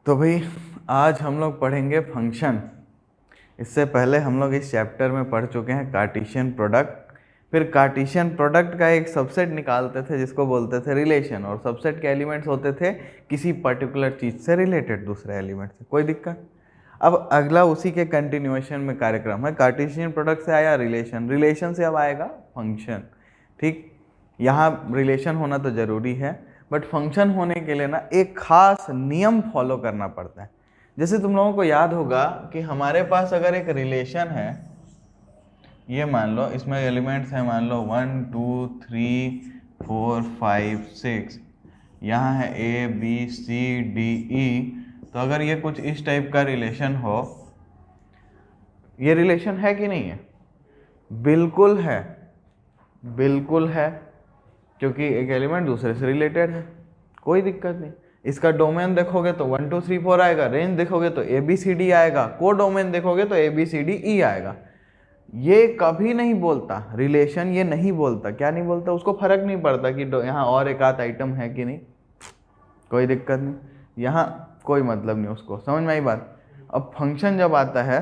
तो भाई आज हम लोग पढ़ेंगे फंक्शन। इससे पहले हम लोग इस चैप्टर में पढ़ चुके हैं कार्टेशियन प्रोडक्ट। फिर कार्टेशियन प्रोडक्ट का एक सबसेट निकालते थे जिसको बोलते थे रिलेशन, और सबसेट के एलिमेंट्स होते थे किसी पर्टिकुलर चीज़ से रिलेटेड दूसरे एलिमेंट से। कोई दिक्कत? अब अगला उसी के कंटिन्यूएशन में कार्यक्रम है। कार्टेशियन प्रोडक्ट से आया रिलेशन, रिलेशन से अब आएगा फंक्शन। ठीक, यहाँ रिलेशन होना तो ज़रूरी है, बट फंक्शन होने के लिए ना एक खास नियम फॉलो करना पड़ता है। जैसे तुम लोगों को याद होगा कि हमारे पास अगर एक रिलेशन है, ये मान लो इसमें एलिमेंट्स हैं, मान लो 1 2 3 4 5 6, यहाँ है A B C D E। तो अगर ये कुछ इस टाइप का रिलेशन हो, ये रिलेशन है कि नहीं है? बिल्कुल है, बिल्कुल है, क्योंकि एक एलिमेंट दूसरे से रिलेटेड है। कोई दिक्कत नहीं। इसका डोमेन देखोगे तो 1 2 3 4 आएगा, रेंज देखोगे तो ABCD आएगा, को डोमेन देखोगे तो ABCDE आएगा। ये कभी नहीं बोलता रिलेशन, ये नहीं बोलता। क्या नहीं बोलता? उसको फर्क नहीं पड़ता कि यहाँ और एक आध आइटम है कि नहीं, कोई दिक्कत नहीं, यहाँ कोई मतलब नहीं उसको। समझ में आई बात? अब फंक्शन जब आता है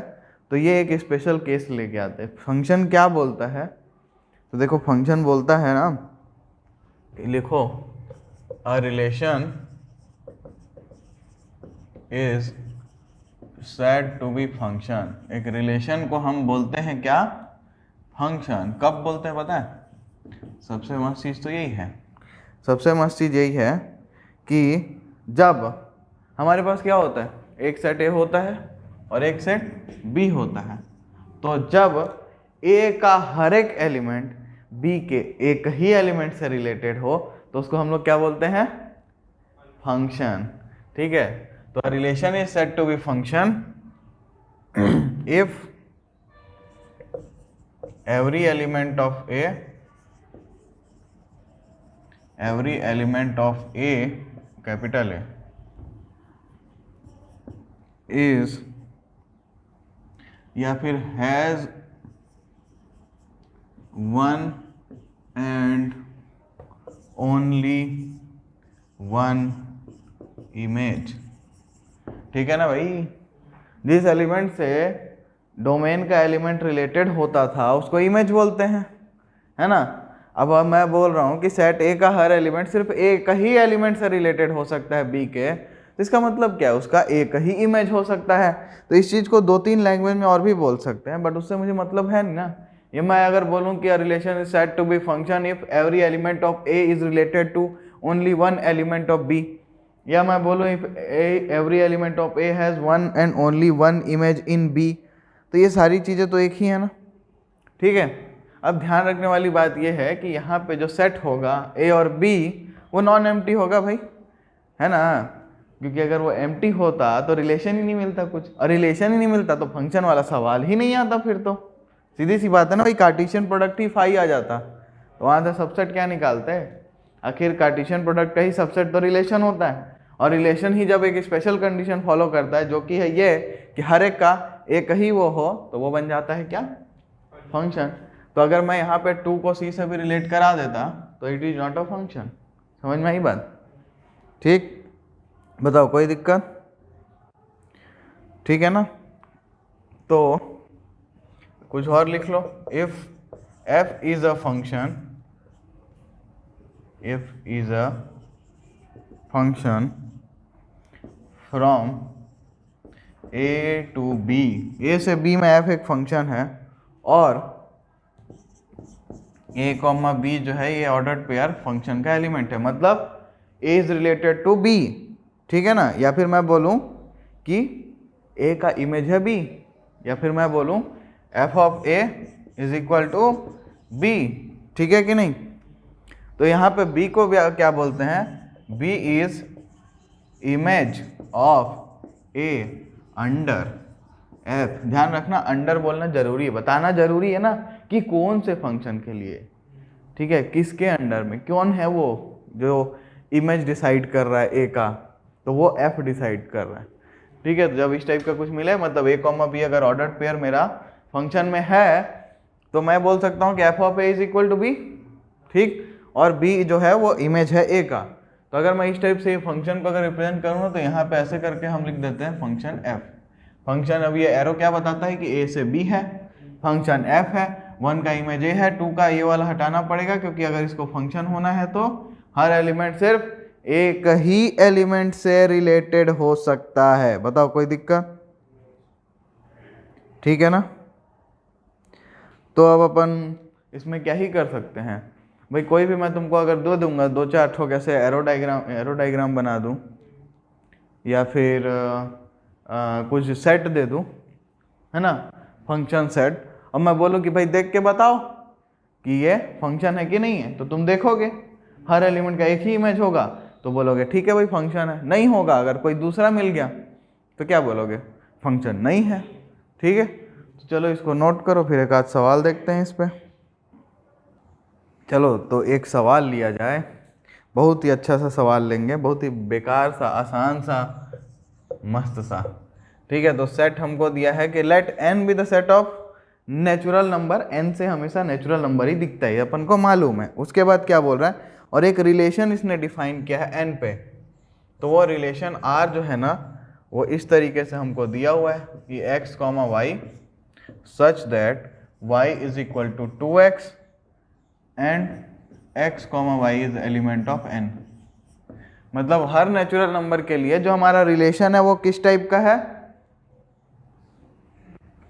तो ये एक स्पेशल केस लेके आते हैं। फंक्शन क्या बोलता है? तो देखो फंक्शन बोलता है ना, लिखो a relation is said to be function. एक रिलेशन को हम बोलते हैं क्या? फंक्शन। कब बोलते हैं पता है? सबसे मस्त चीज़ तो यही है, सबसे मस्त चीज़ यही है कि जब हमारे पास क्या होता है, एक सेट ए होता है और एक सेट बी होता है। तो जब ए का हर एक एलिमेंट बी के एक ही एलिमेंट से रिलेटेड हो तो उसको हम लोग क्या बोलते हैं? फंक्शन। ठीक है, तो relation is said to be function if every element of A, capital A, is या फिर has one and only one image। ठीक है ना भाई? जिस एलिमेंट से डोमेन का एलिमेंट रिलेटेड होता था उसको इमेज बोलते हैं, है ना? अब मैं बोल रहा हूँ कि सेट ए का हर एलिमेंट सिर्फ एक ही एलिमेंट से रिलेटेड हो सकता है बी के, तो इसका मतलब क्या है? उसका एक ही इमेज हो सकता है। तो इस चीज़ को 2-3 लैंग्वेज में और भी बोल सकते हैं, बट उससे मुझे मतलब है नहीं ना। ये मैं अगर बोलूँ कि relation is said to be function if every element of A is related to only one element of B, या मैं बोलूँ if every element of A has one and only one image in B, तो ये सारी चीज़ें तो एक ही है ना। ठीक है, अब ध्यान रखने वाली बात ये है कि यहाँ पे जो सेट होगा ए और बी वो नॉन एम्प्टी होगा भाई, है ना? क्योंकि अगर वो एम्प्टी होता तो रिलेशन ही नहीं मिलता कुछ, और रिलेशन ही नहीं मिलता तो फंक्शन वाला सवाल ही नहीं आता। फिर तो सीधी सी बात है ना भाई, कार्टेशियन प्रोडक्ट ही फाई आ जाता, तो वहाँ से सबसेट क्या निकालते हैं? आखिर कार्टेशियन प्रोडक्ट का ही सबसेट तो रिलेशन होता है, और रिलेशन ही जब एक स्पेशल कंडीशन फॉलो करता है जो कि है ये कि हर एक का एक ही वो हो, तो वो बन जाता है क्या? फंक्शन। तो अगर मैं यहाँ पे 2 को C से भी रिलेट करा देता तो it is not a function. समझ में आई बात? ठीक, बताओ कोई दिक्कत? ठीक है ना? तो कुछ और लिख लो। If f is a function, if is a function from A to B, A से B में f एक फंक्शन है, और A, B जो है ये ऑर्डर्ड पेयर फंक्शन का एलिमेंट है, मतलब A is related to B। ठीक है ना? या फिर मैं बोलूँ कि A का इमेज है B, या फिर मैं बोलूँ f of A is equal to B। ठीक है कि नहीं? तो यहाँ पे B को क्या बोलते हैं? B is image of A under f। ध्यान रखना, अंडर बोलना जरूरी है, बताना जरूरी है ना कि कौन से फंक्शन के लिए। ठीक है, किसके अंडर में, कौन है वो जो इमेज डिसाइड कर रहा है a का, तो वो f डिसाइड कर रहा है। ठीक है, तो जब इस टाइप का कुछ मिले, मतलब a, b अगर ऑर्डर्ड पेयर मेरा फंक्शन में है, तो मैं बोल सकता हूँ कि f of a is equal to b। ठीक, और b जो है वो इमेज है a का, तो अगर मैं इस टाइप से फंक्शन को अगर रिप्रेजेंट करूँ तो यहाँ पे ऐसे करके हम लिख देते हैं फंक्शन एफ। फंक्शन, अब ये एरो क्या बताता है कि ए से बी है, फंक्शन एफ है, 1 का इमेज ए है, 2 का ये वाला हटाना पड़ेगा क्योंकि अगर इसको फंक्शन होना है तो हर एलिमेंट सिर्फ एक ही एलिमेंट से रिलेटेड हो सकता है। बताओ कोई दिक्कत? ठीक है ना। तो अब अपन इसमें क्या ही कर सकते हैं भाई, कोई भी मैं तुमको अगर दो दूंगा, 2-4 ठोक ऐसे एरो डायग्राम बना दूं या फिर कुछ सेट दे दूं, है ना, फंक्शन सेट। अब मैं बोलूं कि भाई देख के बताओ कि ये फंक्शन है कि नहीं है, तो तुम देखोगे हर एलिमेंट का एक ही इमेज होगा तो बोलोगे ठीक है भाई फंक्शन है। नहीं होगा, अगर कोई दूसरा मिल गया तो क्या बोलोगे? फंक्शन नहीं है। ठीक है, तो चलो इसको नोट करो, फिर एक आध सवाल देखते हैं इस पे। चलो तो एक सवाल लिया जाए, बहुत ही अच्छा सा सवाल लेंगे, बहुत ही बेकार सा, आसान सा, मस्त सा। ठीक है, तो सेट हमको दिया है कि let n be the set of natural number, n से हमेशा नेचुरल नंबर ही दिखता है, अपन को मालूम है। उसके बाद क्या बोल रहा है, और एक रिलेशन इसने डिफाइन किया है n पे, तो वो रिलेशन r जो है ना वो इस तरीके से हमको दिया हुआ है कि x, y such that y is equal to 2x and x, y is element of n। मतलब हर नेचुरल नंबर के लिए जो हमारा रिलेशन है वो किस टाइप का है,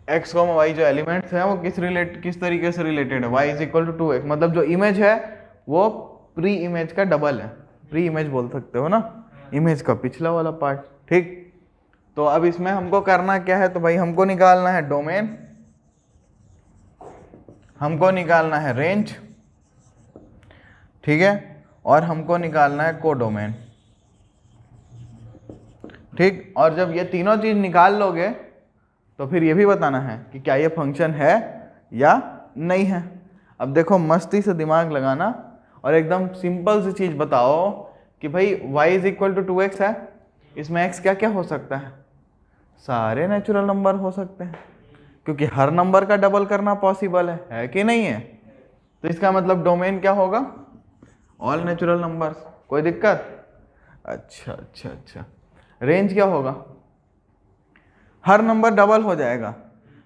x, y जो एलिमेंट्स हैं वो किस तरीके से रिलेटेड है, y is equal to 2x। मतलब जो इमेज है वो प्री इमेज का डबल है, प्री इमेज बोल सकते हो ना, इमेज का पिछला वाला पार्ट। ठीक, तो अब इसमें हमको करना क्या है, तो भाई हमको निकालना है डोमेन, हमको निकालना है रेंज, ठीक है, और हमको निकालना है कोडोमेन। ठीक, और जब ये तीनों चीज निकाल लोगे तो फिर ये भी बताना है कि क्या ये फंक्शन है या नहीं है। अब देखो मस्ती से दिमाग लगाना और एकदम सिंपल सी चीज बताओ कि भाई y is equal to 2x है, इसमें x क्या क्या हो सकता है? सारे नेचुरल नंबर हो सकते हैं, क्योंकि हर नंबर का डबल करना पॉसिबल है कि नहीं है? तो इसका मतलब डोमेन क्या होगा? All natural numbers. कोई दिक्कत? अच्छा अच्छा अच्छा। रेंज क्या होगा? हर नंबर डबल हो जाएगा।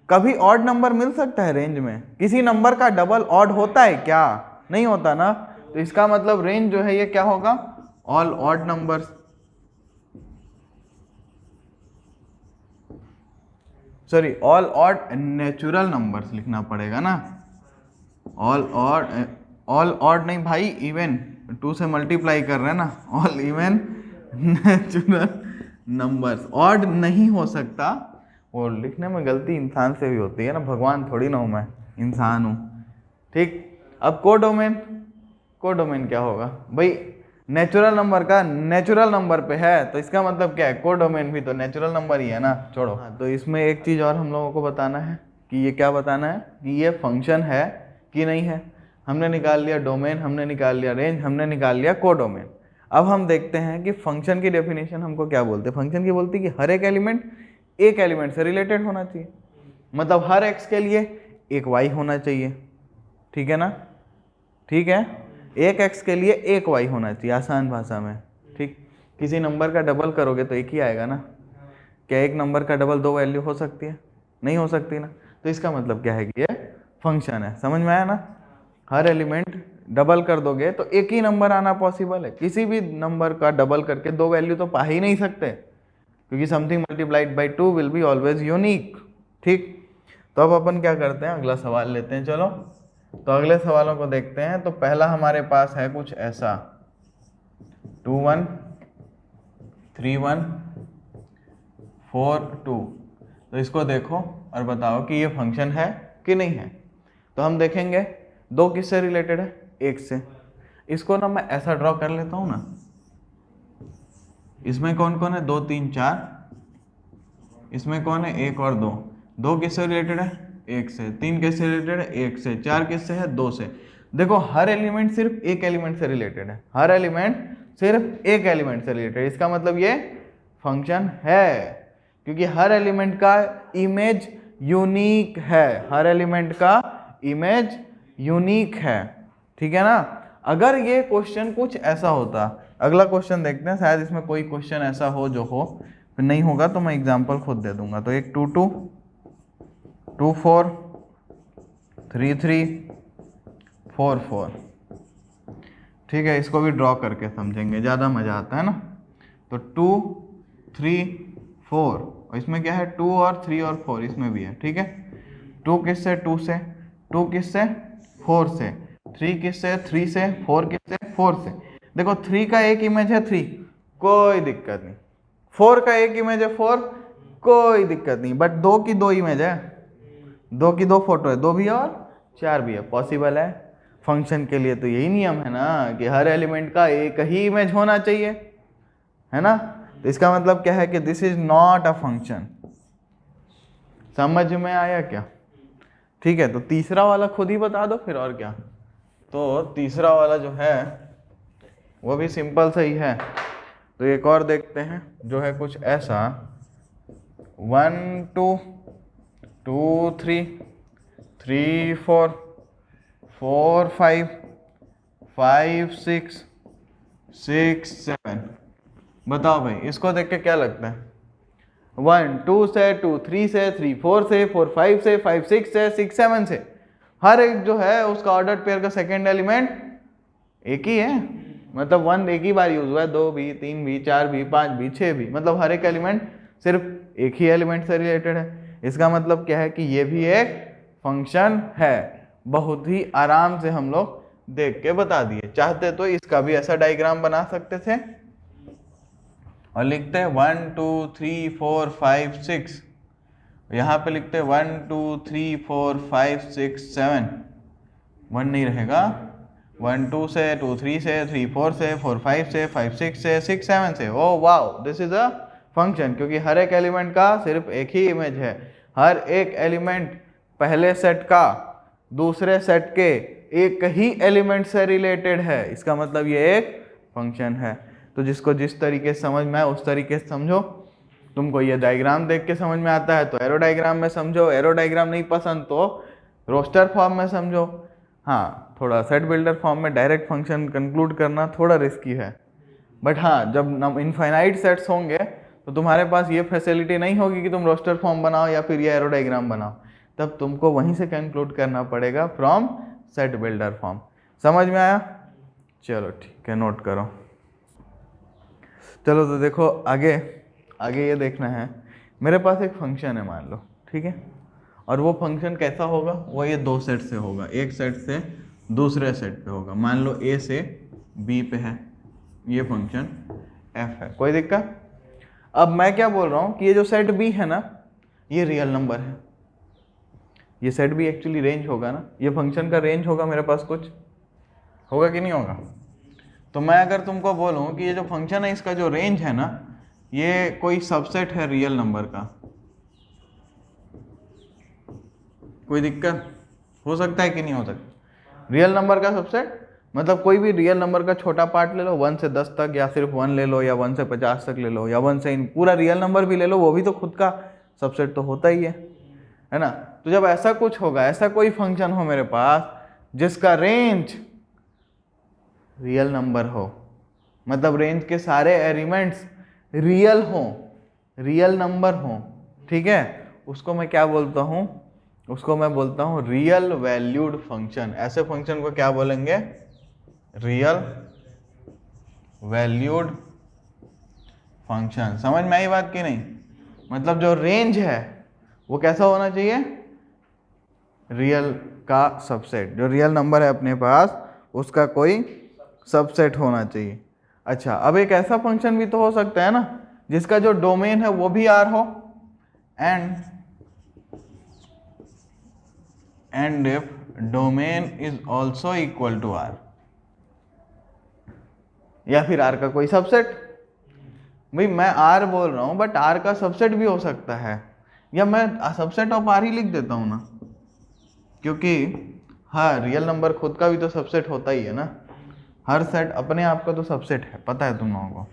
कभी ऑड नंबर मिल सकता है रेंज में? किसी नंबर का डबल ऑड होता है क्या? नहीं होता ना। तो इसका मतलब रेंज जो है ये क्या होगा? All odd numbers. Sorry, all odd natural numbers लिखना पड़ेगा ना। ऑल ऑड नहीं भाई, इवन 2 से मल्टीप्लाई कर रहे हैं ना, all even natural numbers. Odd नहीं हो सकता, और लिखने में गलती इंसान से भी होती है ना, भगवान थोड़ी ना हूँ मैं, इंसान हूँ। ठीक, अब कोडोमेन, कोडोमेन क्या होगा भाई? नेचुरल नंबर का नेचुरल नंबर पे है, तो इसका मतलब क्या है? कोडोमेन भी तो नेचुरल नंबर ही है ना। छोड़ो। तो इसमें एक चीज़ और हम लोगों को बताना है कि ये क्या बताना है कि ये फंक्शन है कि नहीं है। हमने निकाल लिया डोमेन, हमने निकाल लिया रेंज, हमने निकाल लिया कोडोमेन। अब हम देखते हैं कि फंक्शन की डेफिनेशन हमको क्या बोलते हैं। फंक्शन की बोलती है कि हर एक एलिमेंट से रिलेटेड होना चाहिए। मतलब हर x के लिए एक y होना चाहिए, ठीक है ना। ठीक है, एक x के लिए एक y होना चाहिए, आसान भाषा में। ठीक, किसी नंबर का डबल करोगे तो एक ही आएगा ना। क्या एक नंबर का डबल 2 वैल्यू हो सकती है? नहीं हो सकती ना। तो इसका मतलब क्या है कि ये फंक्शन है। समझ में आया ना? हर एलिमेंट डबल कर दोगे तो एक ही नंबर आना पॉसिबल है। किसी भी नंबर का डबल करके 2 वैल्यू तो पा ही नहीं सकते, क्योंकि something multiplied by 2 will be always unique. ठीक, तो अब अपन क्या करते हैं, अगला सवाल लेते हैं। चलो, तो अगले सवालों को देखते हैं। तो पहला हमारे पास है कुछ ऐसा, 2 1 3 1 4 2। तो इसको देखो और बताओ कि ये फंक्शन है कि नहीं है। तो हम देखेंगे 2 किससे रिलेटेड है? 1 से। इसको ना मैं ऐसा ड्रॉ कर लेता हूँ ना, इसमें कौन कौन है? 2 3 4, इसमें कौन है? 1 और 2। 2 किससे रिलेटेड है? 1 से। 3 किससे रिलेटेड है? 1 से। 4 किससे है? 2 से। देखो हर एलिमेंट सिर्फ एक एलिमेंट से रिलेटेड है, हर एलिमेंट सिर्फ एक एलिमेंट से रिलेटेड। इसका मतलब ये फंक्शन है, क्योंकि हर एलिमेंट का इमेज यूनिक है, हर एलिमेंट का इमेज यूनिक है। ठीक है ना। अगर ये क्वेश्चन कुछ ऐसा होता, अगला क्वेश्चन देखते हैं, शायद इसमें कोई क्वेश्चन ऐसा हो जो हो, फिर नहीं होगा तो मैं एग्जांपल खुद दे दूंगा। तो एक 2 2 2 4 3 3 4 4, ठीक है, इसको भी ड्रॉ करके समझेंगे, ज़्यादा मज़ा आता है ना। तो 2 3 4, और इसमें क्या है 2 और 3 और 4 इसमें भी है, ठीक है। 2 किससे 2 से, 2 किससे 4 से, 3 किससे 3 से, 4 किससे 4 से। देखो 3 का एक इमेज है 3, कोई दिक्कत नहीं। 4 का एक इमेज है 4, कोई दिक्कत नहीं। बट 2 की 2 इमेज है, 2 की 2 फोटो है, 2 भी है और 4 भी है, पॉसिबल है। फंक्शन के लिए तो यही नियम है ना कि हर एलिमेंट का एक ही इमेज होना चाहिए, है ना। तो इसका मतलब क्या है कि this is not a function. समझ में आया क्या? ठीक है, तो तीसरा वाला खुद ही बता दो फिर, और क्या। तो तीसरा वाला जो है वो भी सिंपल सा ही है। तो एक और देखते हैं जो है कुछ ऐसा, 1 2 2 3 3 4 4 5 5 6 6 7। बताओ भाई, इसको देख के क्या लगता है? 1 2 से, 2 3 से, 3 4 से, 4 5 से, 5 6 से, 6 7 से, हर एक जो है उसका ऑर्डर पेयर का सेकेंड एलिमेंट एक ही है। मतलब 1 एक ही बार यूज हुआ है, 2 भी, 3 भी, 4 भी, 5 भी, 6 भी, मतलब हर एक एलिमेंट सिर्फ एक ही एलिमेंट से रिलेटेड है। इसका मतलब क्या है कि ये भी एक फंक्शन है। बहुत ही आराम से हम लोग देख के बता दिए। चाहते तो इसका भी ऐसा डायग्राम बना सकते थे और लिखते हैं 1 2 3 4 5 6, यहाँ पे लिखते हैं 1 2 3 4 5 6 7, 1 नहीं रहेगा, 1 2 से, 2 3 से, 3 4 से, 4 5 से, 5 6 से, 6 7 से। Oh wow, this is a function, क्योंकि हर एक एलिमेंट का सिर्फ एक ही इमेज है। हर एक एलिमेंट पहले सेट का दूसरे सेट के एक ही एलिमेंट से रिलेटेड है। इसका मतलब ये एक फंक्शन है। तो जिसको जिस तरीके से समझ में आए उस तरीके से समझो। तुमको ये डायग्राम देख के समझ में आता है तो एरो डायग्राम में समझो, एरो डायग्राम नहीं पसंद तो रोस्टर फॉर्म में समझो। हाँ, थोड़ा सेट बिल्डर फॉर्म में डायरेक्ट फंक्शन कंक्लूड करना थोड़ा रिस्की है, बट हाँ, जब इनफाइनाइट सेट्स होंगे तो तुम्हारे पास ये फैसिलिटी नहीं होगी कि तुम रोस्टर फॉर्म बनाओ या फिर ये एरो डायग्राम बनाओ। तब तुमको वहीं से कंक्लूड करना पड़ेगा फ्रॉम सेट बिल्डर फॉर्म। समझ में आया? चलो ठीक है, नोट करो। चलो तो देखो आगे ये देखना है। मेरे पास एक फंक्शन है मान लो, ठीक है, और वो फंक्शन कैसा होगा? वो ये दो सेट से होगा, एक सेट से दूसरे सेट पे होगा। मान लो ए से बी पे है, ये फंक्शन एफ है, कोई दिक्कत? अब मैं क्या बोल रहा हूँ कि ये जो सेट बी है ना, ये रियल नंबर है। ये सेट बी एक्चुअली रेंज होगा ना, ये फंक्शन का रेंज होगा मेरे पास, कुछ होगा कि नहीं होगा? तो मैं अगर तुमको बोलूँ कि ये जो फंक्शन है इसका जो रेंज है ना, ये कोई सबसेट है रियल नंबर का, कोई दिक्कत हो सकता है कि नहीं हो सकता? रियल नंबर का सबसेट मतलब कोई भी रियल नंबर का छोटा पार्ट ले लो, 1 से 10 तक, या सिर्फ 1 ले लो, या 1 से 50 तक ले लो, या 1 से पूरा रियल नंबर भी ले लो, वो भी तो खुद का सबसेट तो होता ही है ना। तो जब ऐसा कुछ होगा, ऐसा कोई फंक्शन हो मेरे पास जिसका रेंज रियल नंबर हो, मतलब रेंज के सारे एलिमेंट्स रियल हो, रियल नंबर हो, ठीक है, उसको मैं क्या बोलता हूँ? उसको मैं बोलता हूँ रियल वैल्यूड फंक्शन। ऐसे फंक्शन को क्या बोलेंगे? Real valued function. समझ में आई बात की नहीं? मतलब जो रेंज है वो कैसा होना चाहिए? रियल का सबसेट, जो रियल नंबर है अपने पास उसका कोई सबसेट होना चाहिए। अच्छा, अब एक ऐसा फंक्शन भी तो हो सकता है ना जिसका जो डोमेन है वो भी आर हो, and if domain is also equal to R, या फिर आर का कोई सबसेट। भाई मैं आर बोल रहा हूं बट आर का सबसेट भी हो सकता है, या मैं सबसेट ऑफ आर ही लिख देता हूं ना, क्योंकि हाँ, रियल नंबर खुद का भी तो सबसेट होता ही है ना। हर सेट अपने आप का तो सबसेट है, पता है तुम लोगों को।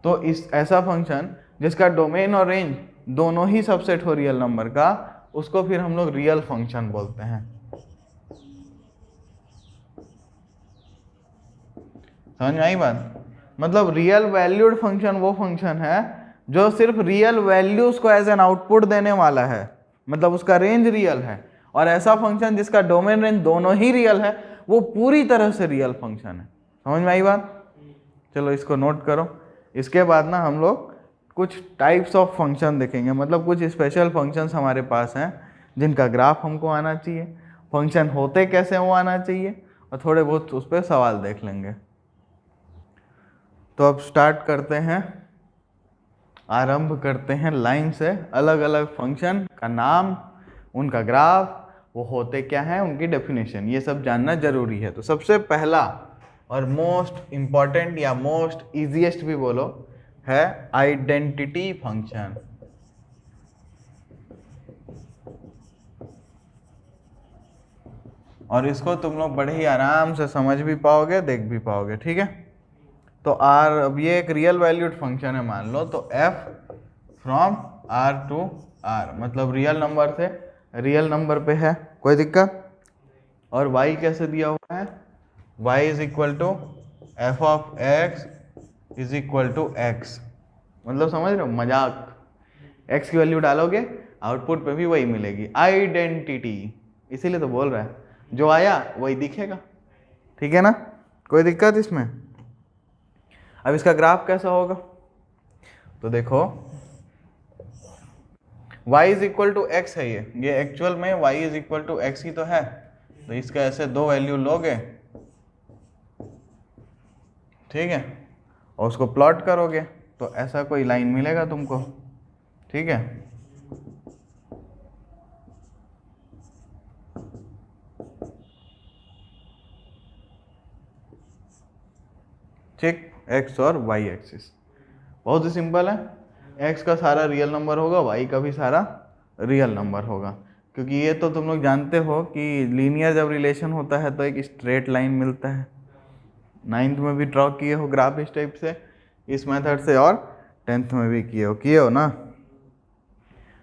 तो इस ऐसा फंक्शन जिसका डोमेन और रेंज दोनों ही सबसेट हो रियल नंबर का, उसको फिर हम लोग रियल फंक्शन बोलते हैं। समझ में आई बात? मतलब रियल वैल्यूड फंक्शन वो फंक्शन है जो सिर्फ रियल वैल्यूज को एज एन आउटपुट देने वाला है, मतलब उसका रेंज रियल है। और ऐसा फंक्शन जिसका डोमेन रेंज दोनों ही रियल है, वो पूरी तरह से रियल फंक्शन है। समझ में आई बात? चलो इसको नोट करो। इसके बाद ना हम लोग कुछ टाइप्स ऑफ फंक्शन देखेंगे, मतलब कुछ स्पेशल फंक्शंस हमारे पास हैं जिनका ग्राफ हमको आना चाहिए, फंक्शन होते कैसे वो आना चाहिए, और थोड़े बहुत उस पर सवाल देख लेंगे। तो अब स्टार्ट करते हैं, आरंभ करते हैं लाइन से। अलग अलग फंक्शन का नाम, उनका ग्राफ, वो होते क्या हैं, उनकी डेफिनेशन, ये सब जानना जरूरी है। तो सबसे पहला और मोस्ट इम्पॉर्टेंट या मोस्ट इजीएस्ट भी बोलो है आइडेंटिटी फंक्शन। और इसको तुम लोग बड़े ही आराम से समझ भी पाओगे, देख भी पाओगे, ठीक है। तो आर, अब ये एक रियल वैल्यूड फंक्शन है मान लो, तो f from r to r, मतलब रियल नंबर से रियल नंबर पे है, कोई दिक्कत? और y कैसे दिया हुआ है, y is equal to f of x is equal to x, मतलब समझ रहे हो मजाक, x की वैल्यू डालोगे आउटपुट पे भी वही मिलेगी, आइडेंटिटी, इसीलिए तो बोल रहा है जो आया वही दिखेगा, ठीक है ना, कोई दिक्कत इसमें? अब इसका ग्राफ कैसा होगा, तो देखो y is equal to x है, ये एक्चुअल में y is equal to x ही तो है, तो इसका ऐसे दो वैल्यू लोगे, ठीक है, और उसको प्लॉट करोगे तो ऐसा कोई लाइन मिलेगा तुमको, ठीक है। ठीक, x और y एक्सिस बहुत ही सिंपल है, x का सारा रियल नंबर होगा, y का भी सारा रियल नंबर होगा, क्योंकि ये तो तुम लोग जानते हो कि लीनियर जब रिलेशन होता है तो एक स्ट्रेट लाइन मिलता है। 9th में भी ड्रॉ किए हो ग्राफ इस टाइप से, इस मेथड से, और 10th में भी किए हो ना।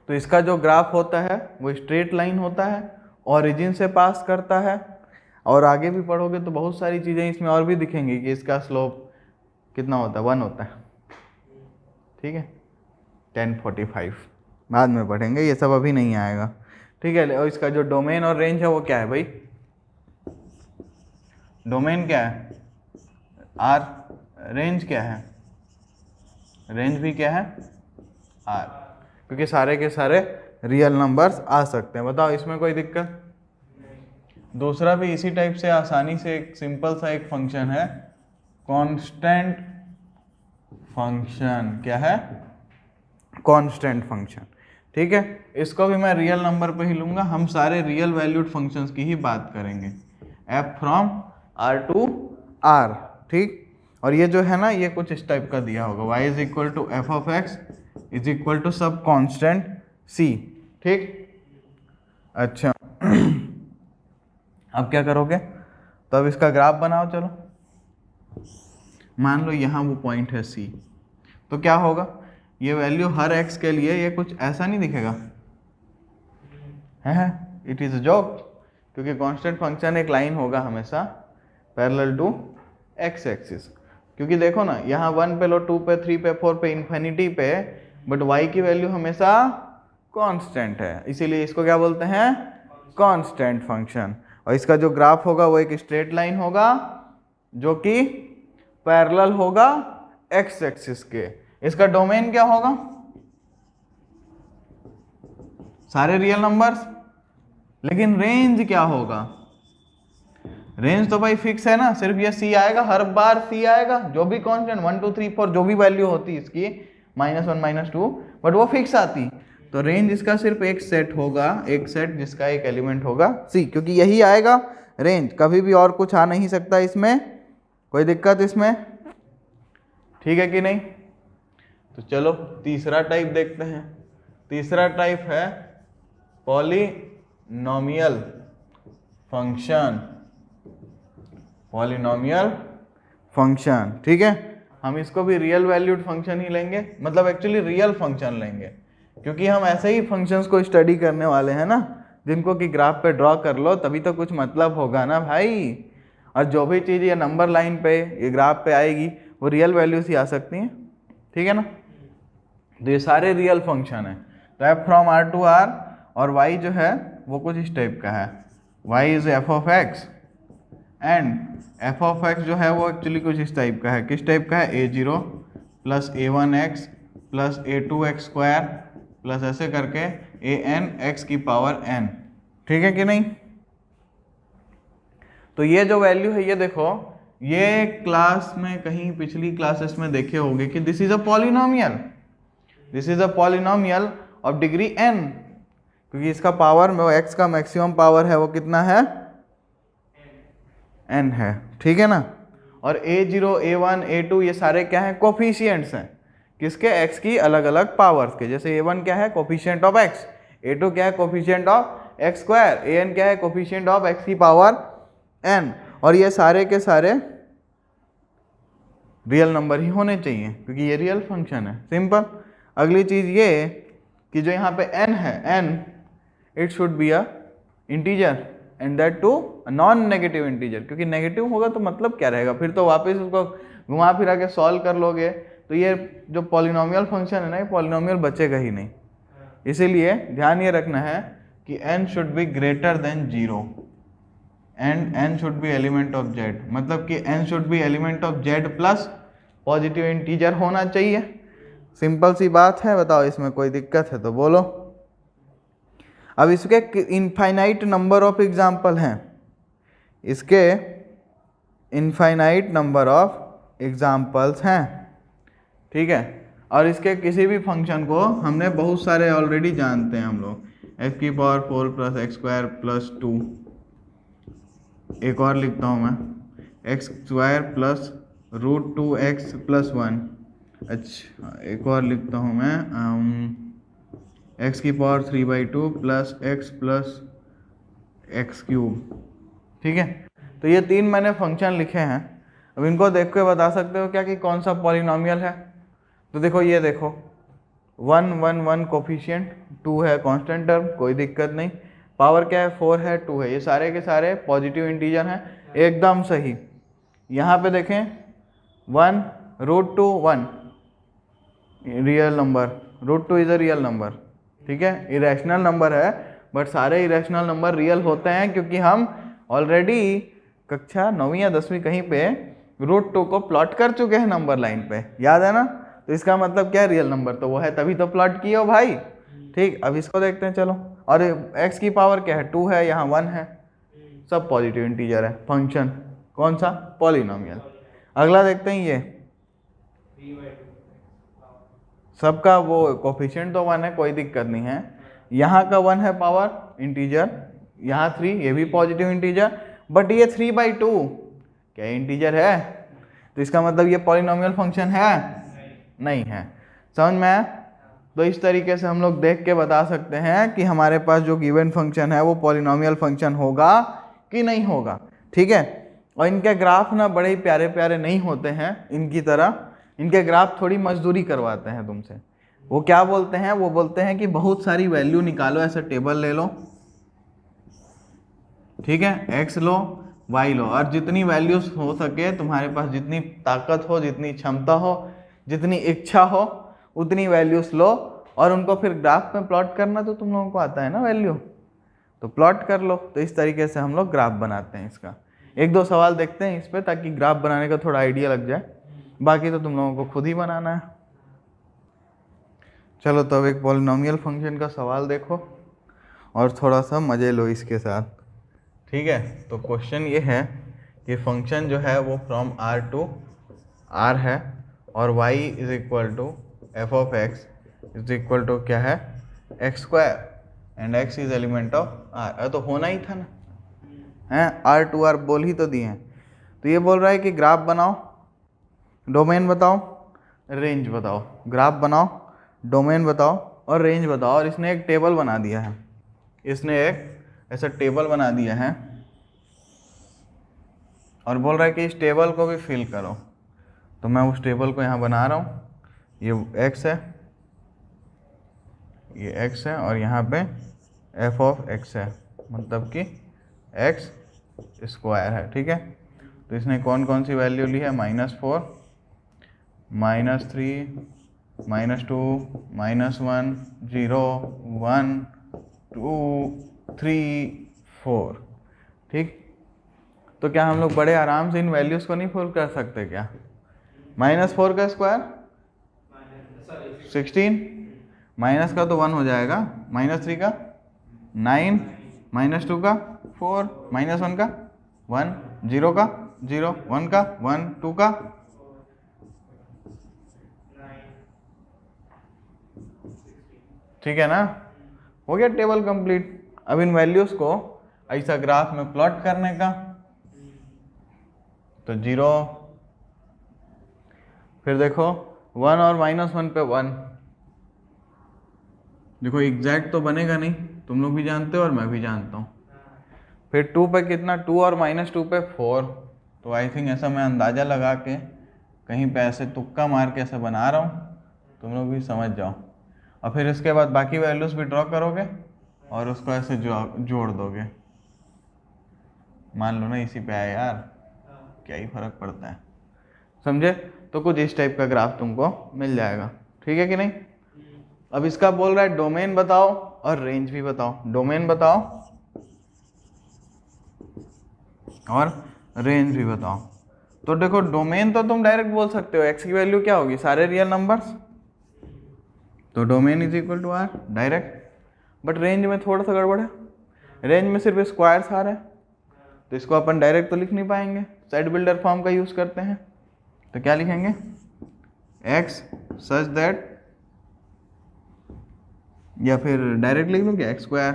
तो इसका जो ग्राफ होता है वो स्ट्रेट लाइन होता है, ओरिजिन से पास करता है, और आगे भी पढ़ोगे तो बहुत सारी चीज़ें इसमें और भी दिखेंगी कि इसका स्लोप कितना होता है, 1 होता है, ठीक है, 1045 बाद में पढ़ेंगे, ये सब अभी नहीं आएगा, ठीक है। और इसका जो डोमेन और रेंज है वो क्या है भाई, डोमेन क्या है आर, रेंज क्या है, रेंज भी क्या है आर, क्योंकि सारे के सारे रियल नंबर्स आ सकते हैं। बताओ इसमें कोई दिक्कत? दूसरा भी इसी टाइप से आसानी से एक सिंपल सा एक फंक्शन है कांस्टेंट फंक्शन, क्या है, कांस्टेंट फंक्शन, ठीक है। इसको भी मैं रियल नंबर पे ही लूंगा, हम सारे रियल वैल्यूड फंक्शंस की ही बात करेंगे, f from r to r, ठीक। और ये जो है ना, ये कुछ इस टाइप का दिया होगा, y is equal to f of x is equal to some constant c, ठीक। अच्छा अब क्या करोगे, तो अब इसका ग्राफ बनाओ, चलो मान लो यहाँ वो पॉइंट है c, तो क्या होगा, ये वैल्यू हर x के लिए ये कुछ ऐसा नहीं दिखेगा, है इट इज अ जोक, क्योंकि कांस्टेंट फंक्शन एक लाइन होगा हमेशा पैरेलल टू x एक्सिस, क्योंकि देखो ना यहाँ 1 पे लो, 2 पे, 3 पे, 4 पे, इन्फिनिटी पे, बट y की वैल्यू हमेशा कांस्टेंट है, इसीलिए इसको क्या बोलते हैं, कांस्टेंट फंक्शन। और इसका जो ग्राफ होगा वो एक स्ट्रेट लाइन होगा जो कि पैरेलल होगा x एक्सिस के। इसका डोमेन क्या होगा, सारे रियल नंबर्स, लेकिन रेंज क्या होगा, रेंज तो भाई फिक्स है ना, सिर्फ ये c आएगा, हर बार c आएगा, जो भी कांस्टेंट 1 2 3 4 जो भी वैल्यू होती इसकी, -1 -2, बट वो फिक्स आती, तो रेंज इसका सिर्फ एक सेट होगा, एक सेट जिसका एक एलिमेंट होगा c, क्योंकि यही आएगा रेंज, कभी भी और कुछ आ नहीं सकता इसमें, कोई दिक्कत इसमें, ठीक है कि नहीं। तो चलो तीसरा टाइप देखते हैं। तीसरा टाइप है पॉलिनोमियल फंक्शन, पॉलिनोमियल फंक्शन, ठीक है। हम इसको भी रियल वैल्यूड फंक्शन ही लेंगे, मतलब एक्चुअली रियल फंक्शन लेंगे, क्योंकि हम ऐसे ही फंक्शंस को स्टडी करने वाले हैं ना, जिनको कि ग्राफ पे ड्रॉ कर लो तभी तो कुछ मतलब होगा ना भाई। और जो भी चीज़ ये नंबर लाइन पे, ये ग्राफ पे आएगी वो रियल वैल्यूज ही आ सकती हैं, ठीक है ना। तो ये सारे रियल फंक्शन है। तो f from r to r, और वाई जो है वो कुछ इस टाइप का है, y is f of x, and f of x जो है वो एक्चुअली कुछ इस टाइप का है। किस टाइप का है? A zero plus a one x plus a two x square plus ऐसे करके ए एन एक्स की पावर एन, ठीक है कि नहीं। तो ये जो वैल्यू है, ये देखो, ये क्लास में कहीं पिछली क्लासेस में देखे होंगे कि this is a polynomial, this is a polynomial of degree n, क्योंकि इसका पावर में x का मैक्सिमम पावर है वो कितना है? n है, ठीक है ना। और a0, a1, a2 ये सारे क्या हैं? कोफिशिएंट्स हैं। किसके? x की अलग अलग पावर्स के। जैसे a1 क्या है? कोफिशिएंट ऑफ x, a2 क्या है? Coefficient of x square, an क्या है? कोफिशिएंट ऑफ x की पावर n। और ये सारे के सारे रियल नंबर ही होने चाहिए क्योंकि ये रियल फंक्शन है, सिंपल। अगली चीज ये कि जो यहाँ पे n है, n it should be a integer and that too non negative integer, क्योंकि नेगेटिव होगा तो मतलब क्या रहेगा, फिर तो वापस उसको घुमा फिरा के सॉल्व कर लोगे तो ये जो पॉलिनोमियल फंक्शन है ना, ये पॉलिनोमियल बचेगा ही नहीं। इसीलिए ध्यान ये रखना है कि n should be greater than 0 and n should be element of z, मतलब कि n should be element of z plus positive integer होना चाहिए। सिंपल सी बात है, बताओ इसमें कोई दिक्कत है तो बोलो। अब इसके इनफाइनाइट नंबर ऑफ एग्जाम्पल हैं, इसके इनफाइनाइट नंबर ऑफ एग्जाम्पल्स हैं, ठीक है। और इसके किसी भी फंक्शन को हमने बहुत सारे ऑलरेडी जानते हैं हम लोग, x की power 4 plus x square plus 2, एक और लिखता हूँ मैं, x square plus root 2x plus 1, अच्छा एक और लिखता हूँ मैं, x की पावर 3/2 प्लस एक्स क्यूब, ठीक है। तो ये तीन मैंने फंक्शन लिखे हैं। अब इनको देख के बता सकते हो क्या कि कौन सा पॉलिनोमियल है। तो देखो ये देखो, 1 1 1 कोफिशिएंट, 2 है कांस्टेंट टर्म, कोई दिक्कत नहीं, पावर क्या है? 4 है, 2 है, ये सारे के सारे पॉजिटिव इंटीजर हैं, एकदम सही। यहाँ पे देखें 1 root 2 1 real number, root 2 is a real number, ठीक है। इरेशनल नंबर है बट सारे इरेशनल नंबर रियल होते हैं क्योंकि हम ऑलरेडी कक्षा 9वीं या 10वीं कहीं पे रूट 2 को प्लॉट कर चुके हैं नंबर लाइन पे, याद है ना। तो इसका मतलब क्या है? रियल नंबर तो वो है, तभी तो प्लॉट किए हो भाई, ठीक। अब इसको देखते हैं चलो। और x की पावर क्या है? 2 है, यहाँ 1 है, सब पॉजिटिव इंटीजर है। फंक्शन कौन सा? पॉलिनोमियल। अगला देखते हैं, ये सबका वो कोफिशिएंट तो 1 है, कोई दिक्कत नहीं है। यहाँ का 1 है पावर इंटीजर, यहाँ 3, ये भी पॉजिटिव इंटीजर, बट ये 3/2 क्या इंटीजर है? तो इसका मतलब ये पॉलिनोमियल फंक्शन है? नहीं है। समझ में आया? तो इस तरीके से हम लोग देख के बता सकते हैं कि हमारे पास जो गिवन फंक्शन है वो पॉलिनोमियल फंक्शन होगा कि नहीं होगा, ठीक है। और इनके ग्राफ ना बड़े ही प्यारे प्यारे नहीं होते हैं इनकी तरह, इनके ग्राफ थोड़ी मजदूरी करवाते हैं तुमसे। वो क्या बोलते हैं? वो बोलते हैं कि बहुत सारी वैल्यू निकालो, ऐसा टेबल ले लो, ठीक है, x लो y लो, और जितनी वैल्यूज हो सके तुम्हारे पास, जितनी ताकत हो, जितनी क्षमता हो, जितनी इच्छा हो, उतनी वैल्यूज लो और उनको फिर ग्राफ में प्लॉट करना तो तुम लोगों को आता है ना वैल्यू, तो प्लॉट कर लो। तो इस तरीके से हम लोग ग्राफ बनाते हैं इसका। एक दो सवाल देखते हैं इस पर ताकि ग्राफ बनाने का थोड़ा आइडिया लग जाए, बाकी तो तुम लोगों को खुद ही बनाना है। चलो तो अब एक पॉलिनोमियल फंक्शन का सवाल देखो और थोड़ा सा मजे लो इसके साथ, ठीक है। तो क्वेश्चन ये है कि फंक्शन जो है वो फ्रॉम r टू r है और y is equal to f of x is equal to क्या है? X square, and x is element of r। तो होना ही था ना, हैं r टू r बोल ही तो दिए हैं। तो ये बोल रहा है कि ग्राफ बनाओ, डोमेन बताओ, रेंज बताओ। ग्राफ बनाओ, डोमेन बताओ और रेंज बताओ। और इसने एक टेबल बना दिया है, इसने एक ऐसा टेबल बना दिया है और बोल रहा है कि इस टेबल को भी फिल करो। तो मैं उस टेबल को यहाँ बना रहा हूँ, ये x है, ये x है और यहाँ पे f ऑफ x है, मतलब कि x स्क्वायर है, ठीक है। तो इसने कौन कौन सी वैल्यू ली है, -4, -3, -2, -1, 0, 1, 2, 3, 4। ठीक, तो क्या हम लोग बड़े आराम से इन वैल्यूज़ को नहीं फोल्ड कर सकते क्या? -4 का स्क्वायर 16, माइनस का तो 1 हो जाएगा, -3 का 9, -2 का 4, -1 का 1, 0 का 0, 1 का 1, 2 का, ठीक है ना, हो गया टेबल कंप्लीट। अब इन वैल्यूज को ऐसा ग्राफ में प्लॉट करने का, तो 0, फिर देखो 1 और -1 पे 1, देखो एग्जैक्ट तो बनेगा नहीं, तुम लोग भी जानते हो और मैं भी जानता हूँ। फिर 2 पे कितना, 2 और -2 पे 4, तो आई थिंक ऐसा मैं अंदाज़ा लगा के कहीं पे ऐसे तुक्का मार के ऐसे बना रहा हूँ, तुम लोग भी समझ जाओ। और फिर इसके बाद बाकी वैल्यूज़ भी ड्रॉ करोगे और उसको ऐसे जोड़ दोगे। मान लो ना इसी पे आया यार, क्या ही फर्क पड़ता है, समझे? तो कुछ इस टाइप का ग्राफ तुमको मिल जाएगा, ठीक है कि नहीं? अब इसका बोल रहा है डोमेन बताओ और रेंज भी बताओ, डोमेन बताओ और रेंज भी बताओ। तो देखो डोमेन तो तुम डायरेक्ट बोल सकते हो, एक्स की वैल्यू क्या होगी, सारे रियल नंबर्स, तो domain is equal to r direct. But range में थोड़ा सा गड़बड़ है, रेंज में सिर्फ स्क्वायर्स आ रहे हैं, तो इसको अपन डायरेक्ट तो लिख नहीं पाएंगे, सेट बिल्डर फॉर्म का यूज करते हैं। तो क्या लिखेंगे, एक्स सच दैट, या फिर डायरेक्ट लिख लूँ क्या, x square,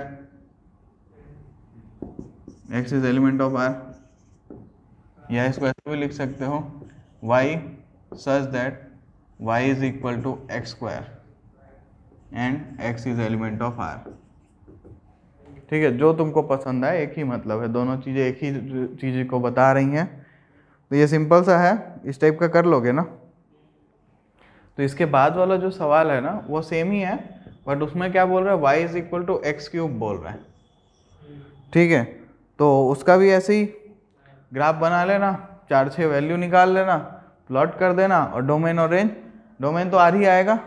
x is element of r, या इसको ऐसे भी लिख सकते हो, y such that y is equal to x square and x is element of r. ठीक है, जो तुमको पसंद आए, एक ही मतलब है, दोनों चीज़ें एक ही चीज़ को बता रही हैं। तो ये सिंपल सा है, इस टाइप का कर लोगे ना। तो इसके बाद वाला जो सवाल है ना वो सेम ही है, बट उसमें क्या बोल रहा है, y is equal to x cube बोल रहा है, ठीक है। तो उसका भी ऐसे ही ग्राफ बना लेना, 4-6 वैल्यू निकाल लेना, प्लॉट कर देना, और डोमेन और रेंज, डोमेन तो आर ही आएगा,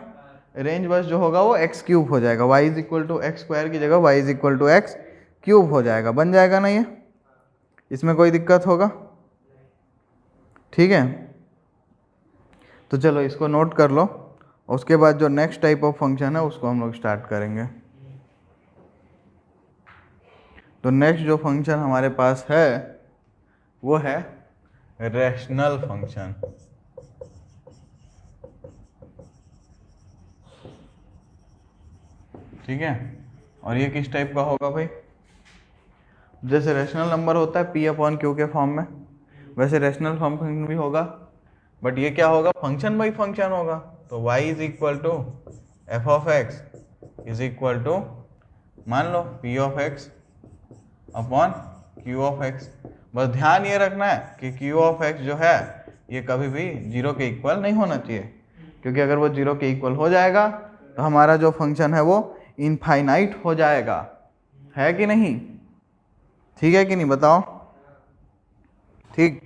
रेंज बस जो होगा वो एक्स क्यूब हो जाएगा, y is equal to x square की जगह y is equal to x cube हो जाएगा, बन जाएगा ना ये, इसमें कोई दिक्कत होगा? ठीक है, तो चलो इसको नोट कर लो, उसके बाद जो नेक्स्ट टाइप ऑफ फंक्शन है उसको हम लोग स्टार्ट करेंगे। तो नेक्स्ट जो फंक्शन हमारे पास है वो है रैशनल फंक्शन। ठीक है, और ये किस टाइप का होगा भाई, जैसे रैशनल नंबर होता है p/q के फॉर्म में, वैसे रैशनल फंक्शन भी होगा, बट ये क्या होगा, फंक्शन बाई फंक्शन होगा। तो y is equal to f of x is equal to, मान लो p of x upon q of x. बस ध्यान ये रखना है कि q ऑफ एक्स जो है ये कभी भी 0 के इक्वल नहीं होना चाहिए, क्योंकि अगर वो 0 के इक्वल हो जाएगा तो हमारा जो फंक्शन है वो इनफाइनाइट हो जाएगा, है कि नहीं? ठीक है कि नहीं, बताओ? ठीक,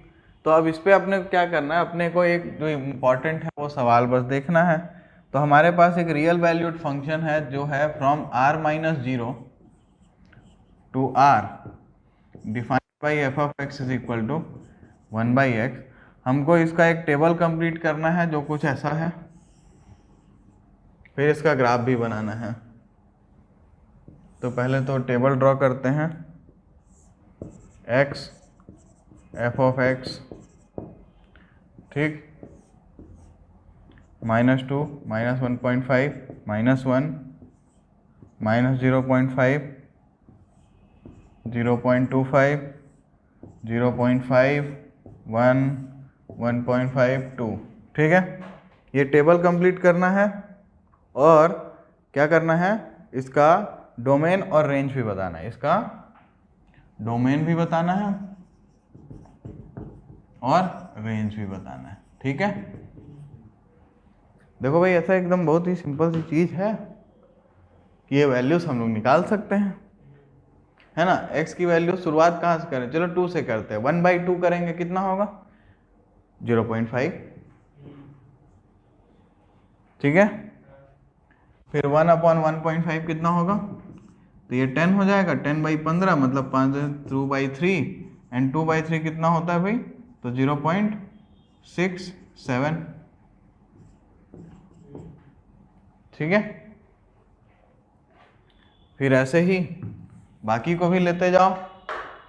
तो अब इस पे अपने को क्या करना है, अपने को एक जो इम्पोर्टेंट है वो सवाल बस देखना है। तो हमारे पास एक रियल वैल्यूड फंक्शन है जो है from r-0 to r defined by f of x is equal to 1/x। हमको इसका एक टेबल कंप्लीट करना है जो कुछ ऐसा है, फिर इसका ग्राफ भी बनाना है। तो पहले तो टेबल ड्रॉ करते हैं, x एफ ऑफ एक्स, ठीक, -2, -1.5, -1, -0.5, 0.25, 0.5, 1, 1.5, 2। ठीक है, ये टेबल कंप्लीट करना है, और क्या करना है, इसका डोमेन और रेंज भी बताना है, इसका डोमेन भी बताना है और रेंज भी बताना है। ठीक है, देखो भाई ऐसा एकदम बहुत ही सिंपल सी चीज़ है कि ये वैल्यूज हम लोग निकाल सकते हैं। है ना। x की वैल्यू शुरुआत कहाँ से करें, चलो 2 से करते हैं, 1/2 करेंगे कितना होगा 0.5, ठीक है। फिर 1/1.5 कितना होगा, तो ये 10 हो जाएगा, 10/15 मतलब 5/2/3 एंड 2/3 कितना होता है भाई, तो 0.67, ठीक है। फिर ऐसे ही बाकी को भी लेते जाओ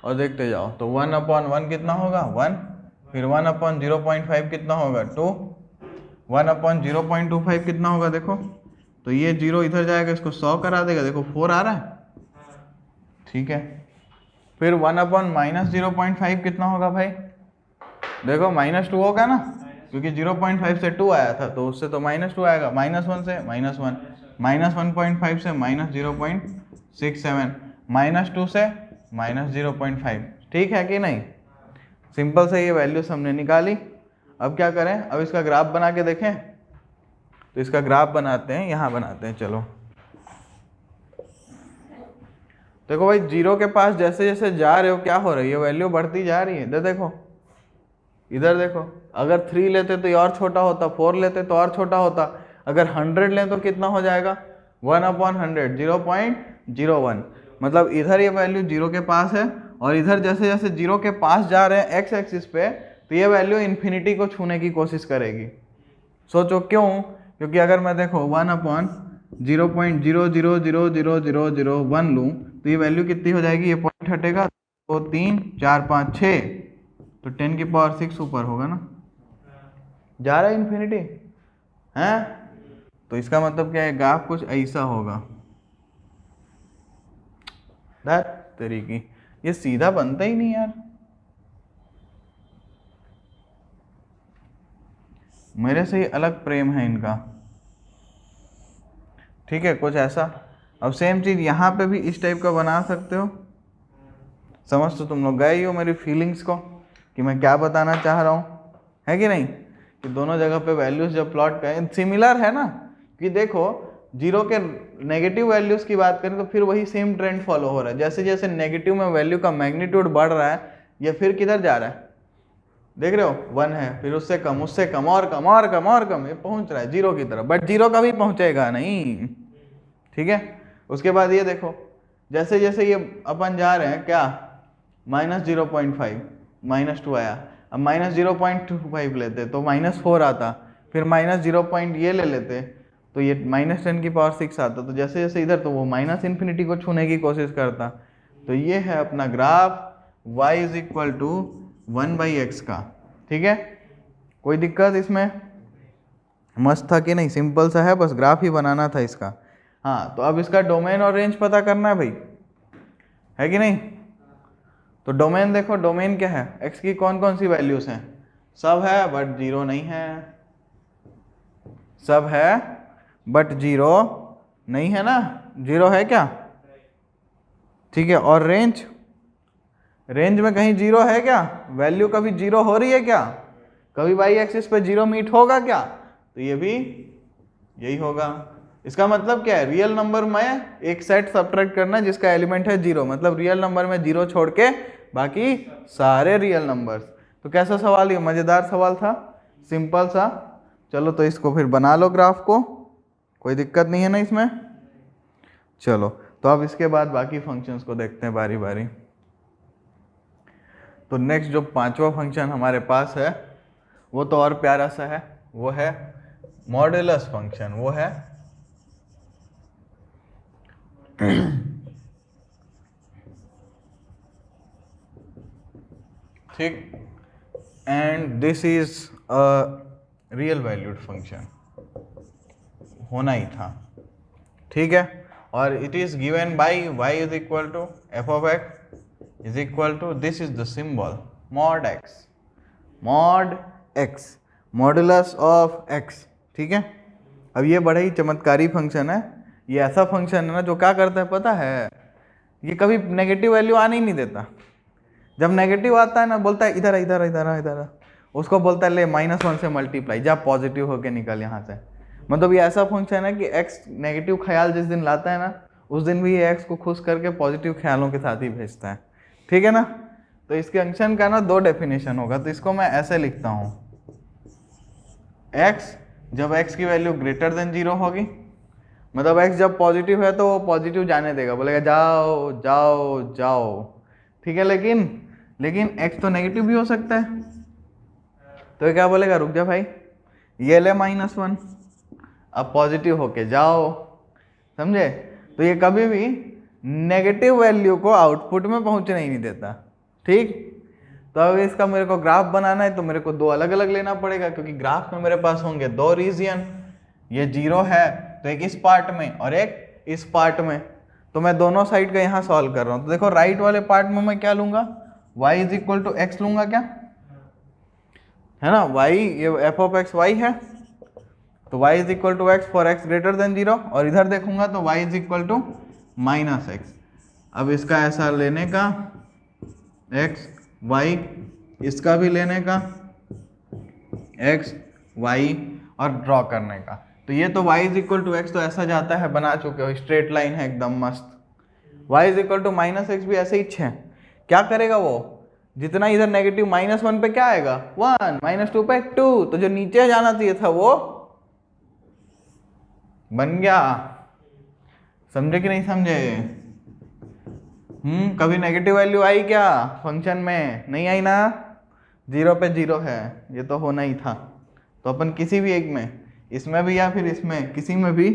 और देखते जाओ, तो 1/1 कितना होगा 1, फिर 1/0.5 कितना होगा 2, 1/0.25 कितना होगा देखो, तो ये 0 इधर जाएगा, इसको 100 करा देगा, देखो 4 आ रहा है, ठीक है। फिर 1/-0.5 कितना होगा भाई, देखो -2 होगा ना, क्योंकि 0.5 से 2 आया था, तो उससे तो -2 आएगा, -1 से -1, -1.5 से -0.67, -2 से -0.5, ठीक है कि नहीं। सिंपल से ये वैल्यूज हमने निकाली। अब क्या करें, अब इसका ग्राफ बना के देखें, तो इसका ग्राफ बनाते हैं, यहाँ बनाते हैं, चलो। देखो भाई 0 के पास जैसे जैसे जा रहे हो क्या हो रही है, वैल्यू बढ़ती जा रही है, इधर देखो, इधर देखो, अगर 3 लेते तो ये और छोटा होता, 4 लेते तो और छोटा होता, अगर 100 लें तो कितना हो जाएगा 1/100, 0.01, मतलब इधर ये वैल्यू 0 के पास है, और इधर जैसे जैसे 0 के पास जा रहे हैं x एक्सिस पे, तो ये वैल्यू इन्फिनिटी को छूने की कोशिश करेगी। सोचो क्यों, क्योंकि अगर मैं देखो 1/0.000001 लूँ तो ये वैल्यू कितनी हो जाएगी, ये पॉइंट हटेगा, 2 3 4 5 6, तो 10⁶ ऊपर होगा ना, जा रहा है इन्फिनिटी है। तो इसका मतलब क्या है, ग्राफ कुछ ऐसा होगा, दैट तरीकी, ये सीधा बनता ही नहीं यार, मेरे से ही अलग प्रेम है इनका, ठीक है, कुछ ऐसा। अब सेम चीज यहाँ पे भी इस टाइप का बना सकते हो, समझ तो तुम लोग गए ही हो मेरी फीलिंग्स को कि मैं क्या बताना चाह रहा हूँ, है कि नहीं, कि दोनों जगह पे वैल्यूज जब प्लॉट करें सिमिलर है ना, कि देखो 0 के नेगेटिव वैल्यूज की बात करें तो फिर वही सेम ट्रेंड फॉलो हो रहा है, जैसे जैसे नेगेटिव में वैल्यू का मैग्नीट्यूड बढ़ रहा है, या फिर किधर जा रहा है, देख रहे हो 1 है, फिर उससे कम, उससे कम, और कम और कम और कम, ये पहुंच रहा है 0 की तरफ, बट 0 कभी पहुंचेगा नहीं, ठीक है। उसके बाद ये देखो, जैसे जैसे ये अपन जा रहे हैं क्या, -0.5, -2 आया, अब -0.25 लेते तो -4 आता, फिर -0. ये ले लेते तो ये -10⁶ आता, तो जैसे जैसे इधर तो वो -इन्फिनिटी को छूने की कोशिश करता। तो ये है अपना ग्राफ y = 1/x का, ठीक है। कोई दिक्कत इसमें, मस्त था कि नहीं, सिंपल सा है, बस ग्राफ ही बनाना था इसका। हाँ, तो अब इसका डोमेन और रेंज पता करना है भाई, है कि नहीं। तो डोमेन देखो, डोमेन क्या है, x की कौन कौन सी वैल्यूज हैं, सब है बट 0 नहीं है, सब है बट 0 नहीं है ना, 0 है क्या, ठीक है। और रेंज, रेंज में कहीं 0 है क्या, वैल्यू कभी 0 हो रही है क्या, कभी y एक्सिस पे 0 मीट होगा क्या, तो ये भी यही होगा। इसका मतलब क्या है, रियल नंबर में एक सेट सब्ट्रैक्ट करना जिसका एलिमेंट है 0, मतलब रियल नंबर में 0 छोड़ के बाकी सारे रियल नंबर्स। तो कैसा सवाल, ये मजेदार सवाल था, सिंपल सा। चलो तो इसको फिर बना लो ग्राफ को, कोई दिक्कत नहीं है ना इसमें। चलो तो अब इसके बाद बाकी फंक्शंस को देखते हैं बारी बारी। तो नेक्स्ट जो 5वां फंक्शन हमारे पास है वो तो और प्यारा सा है, वो है मॉड्यूलस फंक्शन, वो है ठीक, and this is a real valued function, होना ही था, ठीक है। और it is given by y = f(x) = this is the symbol mod x, mod x, modulus of x, ठीक है। अब ये बड़ा ही चमत्कारी फंक्शन है, ये ऐसा फंक्शन है ना जो क्या करता है पता है, ये कभी नेगेटिव वैल्यू आने ही नहीं देता। जब नेगेटिव आता है ना, बोलता है इधर इधर इधर इधर, उसको बोलता है ले -1 से मल्टीप्लाई, जा पॉजिटिव होके निकल यहाँ से। मतलब ये ऐसा फंक्शन है कि x नेगेटिव ख्याल जिस दिन लाता है ना, उस दिन भी ये एक्स को खुश करके पॉजिटिव ख्यालों के साथ ही भेजता है, ठीक है ना। तो इसके फंक्शन का ना दो डेफिनेशन होगा, तो इसको मैं ऐसे लिखता हूँ, एक्स जब एक्स की वैल्यू ग्रेटर देन 0 होगी, मतलब एक्स जब पॉजिटिव है तो वो पॉजिटिव जाने देगा, बोलेगा जाओ जाओ जाओ, ठीक है। लेकिन एक्स तो नेगेटिव भी हो सकता है, तो ये क्या बोलेगा, रुक जा भाई, ये ले -1, अब पॉजिटिव होके जाओ, समझे। तो ये कभी भी नेगेटिव वैल्यू को आउटपुट में पहुंचने ही नहीं देता, ठीक। तो अब इसका मेरे को ग्राफ बनाना है तो मेरे को दो अलग अलग लेना पड़ेगा, क्योंकि ग्राफ में मेरे पास होंगे दो रीजन, ये 0 है तो एक इस पार्ट में और एक इस पार्ट में, तो मैं दोनों साइड का यहाँ सॉल्व कर रहा हूँ। तो देखो राइट वाले पार्ट में मैं क्या लूंगा, y = x लूंगा, क्या है ना, y ये f(x) y है, तो y = x for x greater than 0, और इधर देखूंगा तो y = -x। अब इसका ऐसा लेने का x y, इसका भी लेने का x y और ड्रॉ करने का, तो ये तो y = x तो ऐसा जाता है, बना चुके हो, स्ट्रेट लाइन है एकदम मस्त। y = -x भी ऐसे ही है, क्या करेगा वो, जितना इधर नेगेटिव -1 पे क्या आएगा 1, -2 पे 2, तो जो नीचे जाना चाहिए था वो बन गया, समझे कि नहीं समझे। कभी नेगेटिव वैल्यू आई क्या फंक्शन में, नहीं आई ना, 0 पे 0 है, ये तो होना ही था। तो अपन किसी भी एक में, इसमें भी या फिर इसमें किसी में भी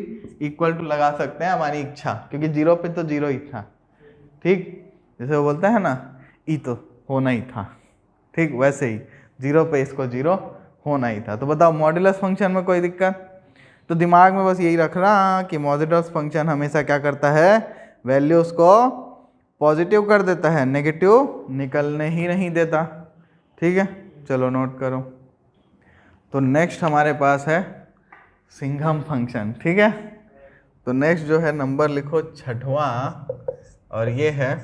इक्वल टू लगा सकते हैं, हमारी इच्छा, क्योंकि 0 पे तो 0 ही था, ठीक। जैसे वो बोलता है ना, ई तो होना ही था, ठीक, वैसे ही 0 पे इसको 0 होना ही था। तो बताओ मॉड्यूलस फंक्शन में कोई दिक्कत, तो दिमाग में बस यही रखना कि मॉड्यूलस फंक्शन हमेशा क्या करता है, वैल्यूज को पॉजिटिव कर देता है, नेगेटिव निकलने ही नहीं देता, ठीक है। चलो नोट करो। तो नेक्स्ट हमारे पास है सिंघम फंक्शन, ठीक है। तो नेक्स्ट जो है नंबर लिखो 6वां, और ये है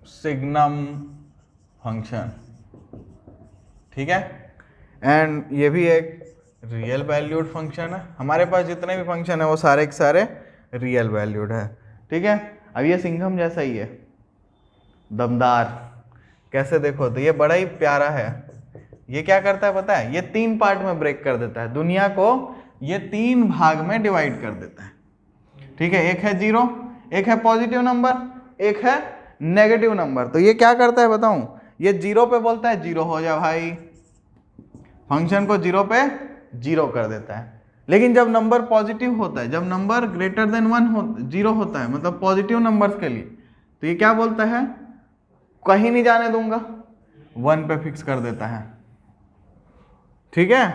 सिग्नम फंक्शन, ठीक है। एंड ये भी एक रियल वैल्यूड फंक्शन है, हमारे पास जितने भी फंक्शन है वो सारे के सारे रियल वैल्यूड है, ठीक है। अब ये सिंघम जैसा ही है, दमदार, कैसे देखो तो ये बड़ा ही प्यारा है। ये क्या करता है पता है, ये 3 पार्ट में ब्रेक कर देता है, दुनिया को ये 3 भाग में डिवाइड कर देता है, ठीक है। एक है 0, एक है पॉजिटिव नंबर, एक है नेगेटिव नंबर। तो ये क्या करता है बताऊं, ये 0 पे बोलता है 0 हो जा भाई, फंक्शन को 0 पे 0 कर देता है। लेकिन जब नंबर पॉजिटिव होता है, जब नंबर ग्रेटर देन 0 होता है, मतलब पॉजिटिव नंबर्स के लिए, तो ये क्या बोलता है, कहीं नहीं जाने दूंगा, 1 पे फिक्स कर देता है, ठीक है।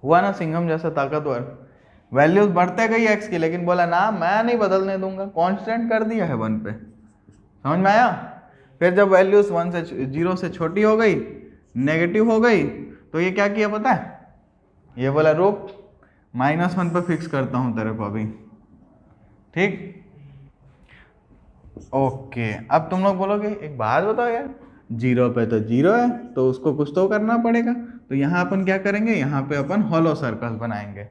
हुआ ना सिंघम जैसा ताकतवर, वैल्यूज बढ़ते गई एक्स की, लेकिन बोला ना मैं नहीं बदलने दूंगा, कांस्टेंट कर दिया है 1 पे, समझ में आया। फिर जब वैल्यूज 1 से 0 से छोटी हो गई, नेगेटिव हो गई, तो ये क्या किया पता है, ये बोला रुक -1 पे फिक्स करता हूं तेरे को अभी, ठीक। ओके, अब तुम लोग बोलोगे एक बात बताओ यार, 0 पे तो 0 है, तो उसको कुछ तो करना पड़ेगा। तो यहाँ अपन क्या करेंगे, यहाँ पे अपन हॉलो सर्कल बनाएंगे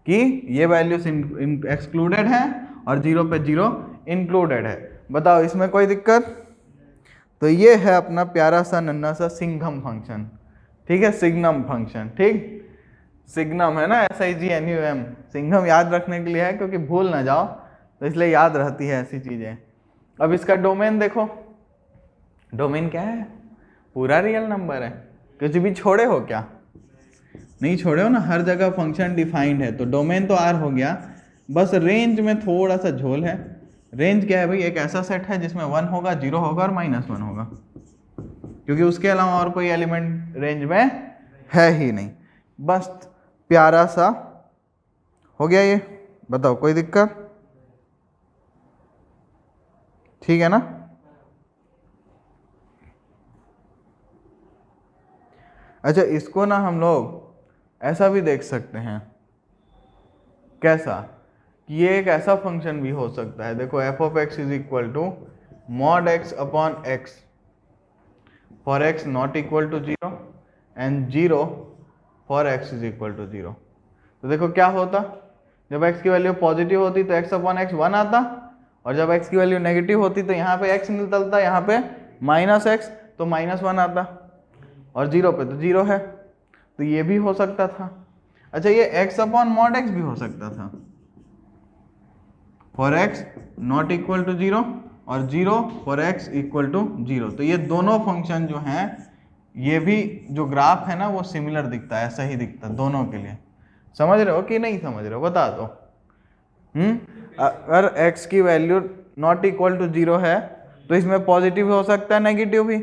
कि ये वैल्यूज एक्सक्लूडेड है और 0 पे 0 इंक्लूडेड है। बताओ इसमें कोई दिक्कत। तो ये है अपना प्यारा सा नन्ना सा सिंघम फंक्शन, ठीक है, सिग्नम फंक्शन, ठीक। सिग्नम है ना, SIGNUM, सिंघम याद रखने के लिए है, क्योंकि भूल ना जाओ, तो इसलिए याद रहती है ऐसी चीजें। अब इसका डोमेन देखो, डोमेन क्या है, पूरा रियल नंबर है, कुछ भी छोड़े हो क्या, नहीं छोड़े हो ना, हर जगह फंक्शन डिफाइंड है। तो डोमेन तो R हो गया, बस रेंज में थोड़ा सा झोल है। रेंज क्या है भाई, एक ऐसा सेट है जिसमें 1 होगा, 0 होगा और -1 होगा, क्योंकि उसके अलावा और कोई एलिमेंट रेंज में है ही नहीं। बस प्यारा सा हो गया ये, बताओ कोई दिक्कत, ठीक है ना। अच्छा, इसको ना हम लोग ऐसा भी देख सकते हैं, कैसा, कि ये एक ऐसा फंक्शन भी हो सकता है, देखो f(x) = mod x upon x for x not equal to 0 and 0 for x = 0। तो देखो क्या होता, जब x की वैल्यू पॉजिटिव होती तो x अपॉन एक्स 1 आता, और जब x की वैल्यू नेगेटिव होती तो यहाँ पे x निकलता, यहाँ पे -x तो -1 आता, और 0 पे तो 0 है, तो ये भी हो सकता था। अच्छा, ये x अपॉन मॉड x भी हो सकता था, for x not equal to 0 और 0 फॉर x इक्वल टू 0। तो ये दोनों फंक्शन जो हैं, ये भी जो ग्राफ है ना वो सिमिलर दिखता है, ऐसा ही दिखता है दोनों के लिए। समझ रहे हो कि नहीं समझ रहे हो, बता दो। अगर x की वैल्यू नॉट इक्वल टू 0 है तो इसमें पॉजिटिव हो सकता है, नेगेटिव भी।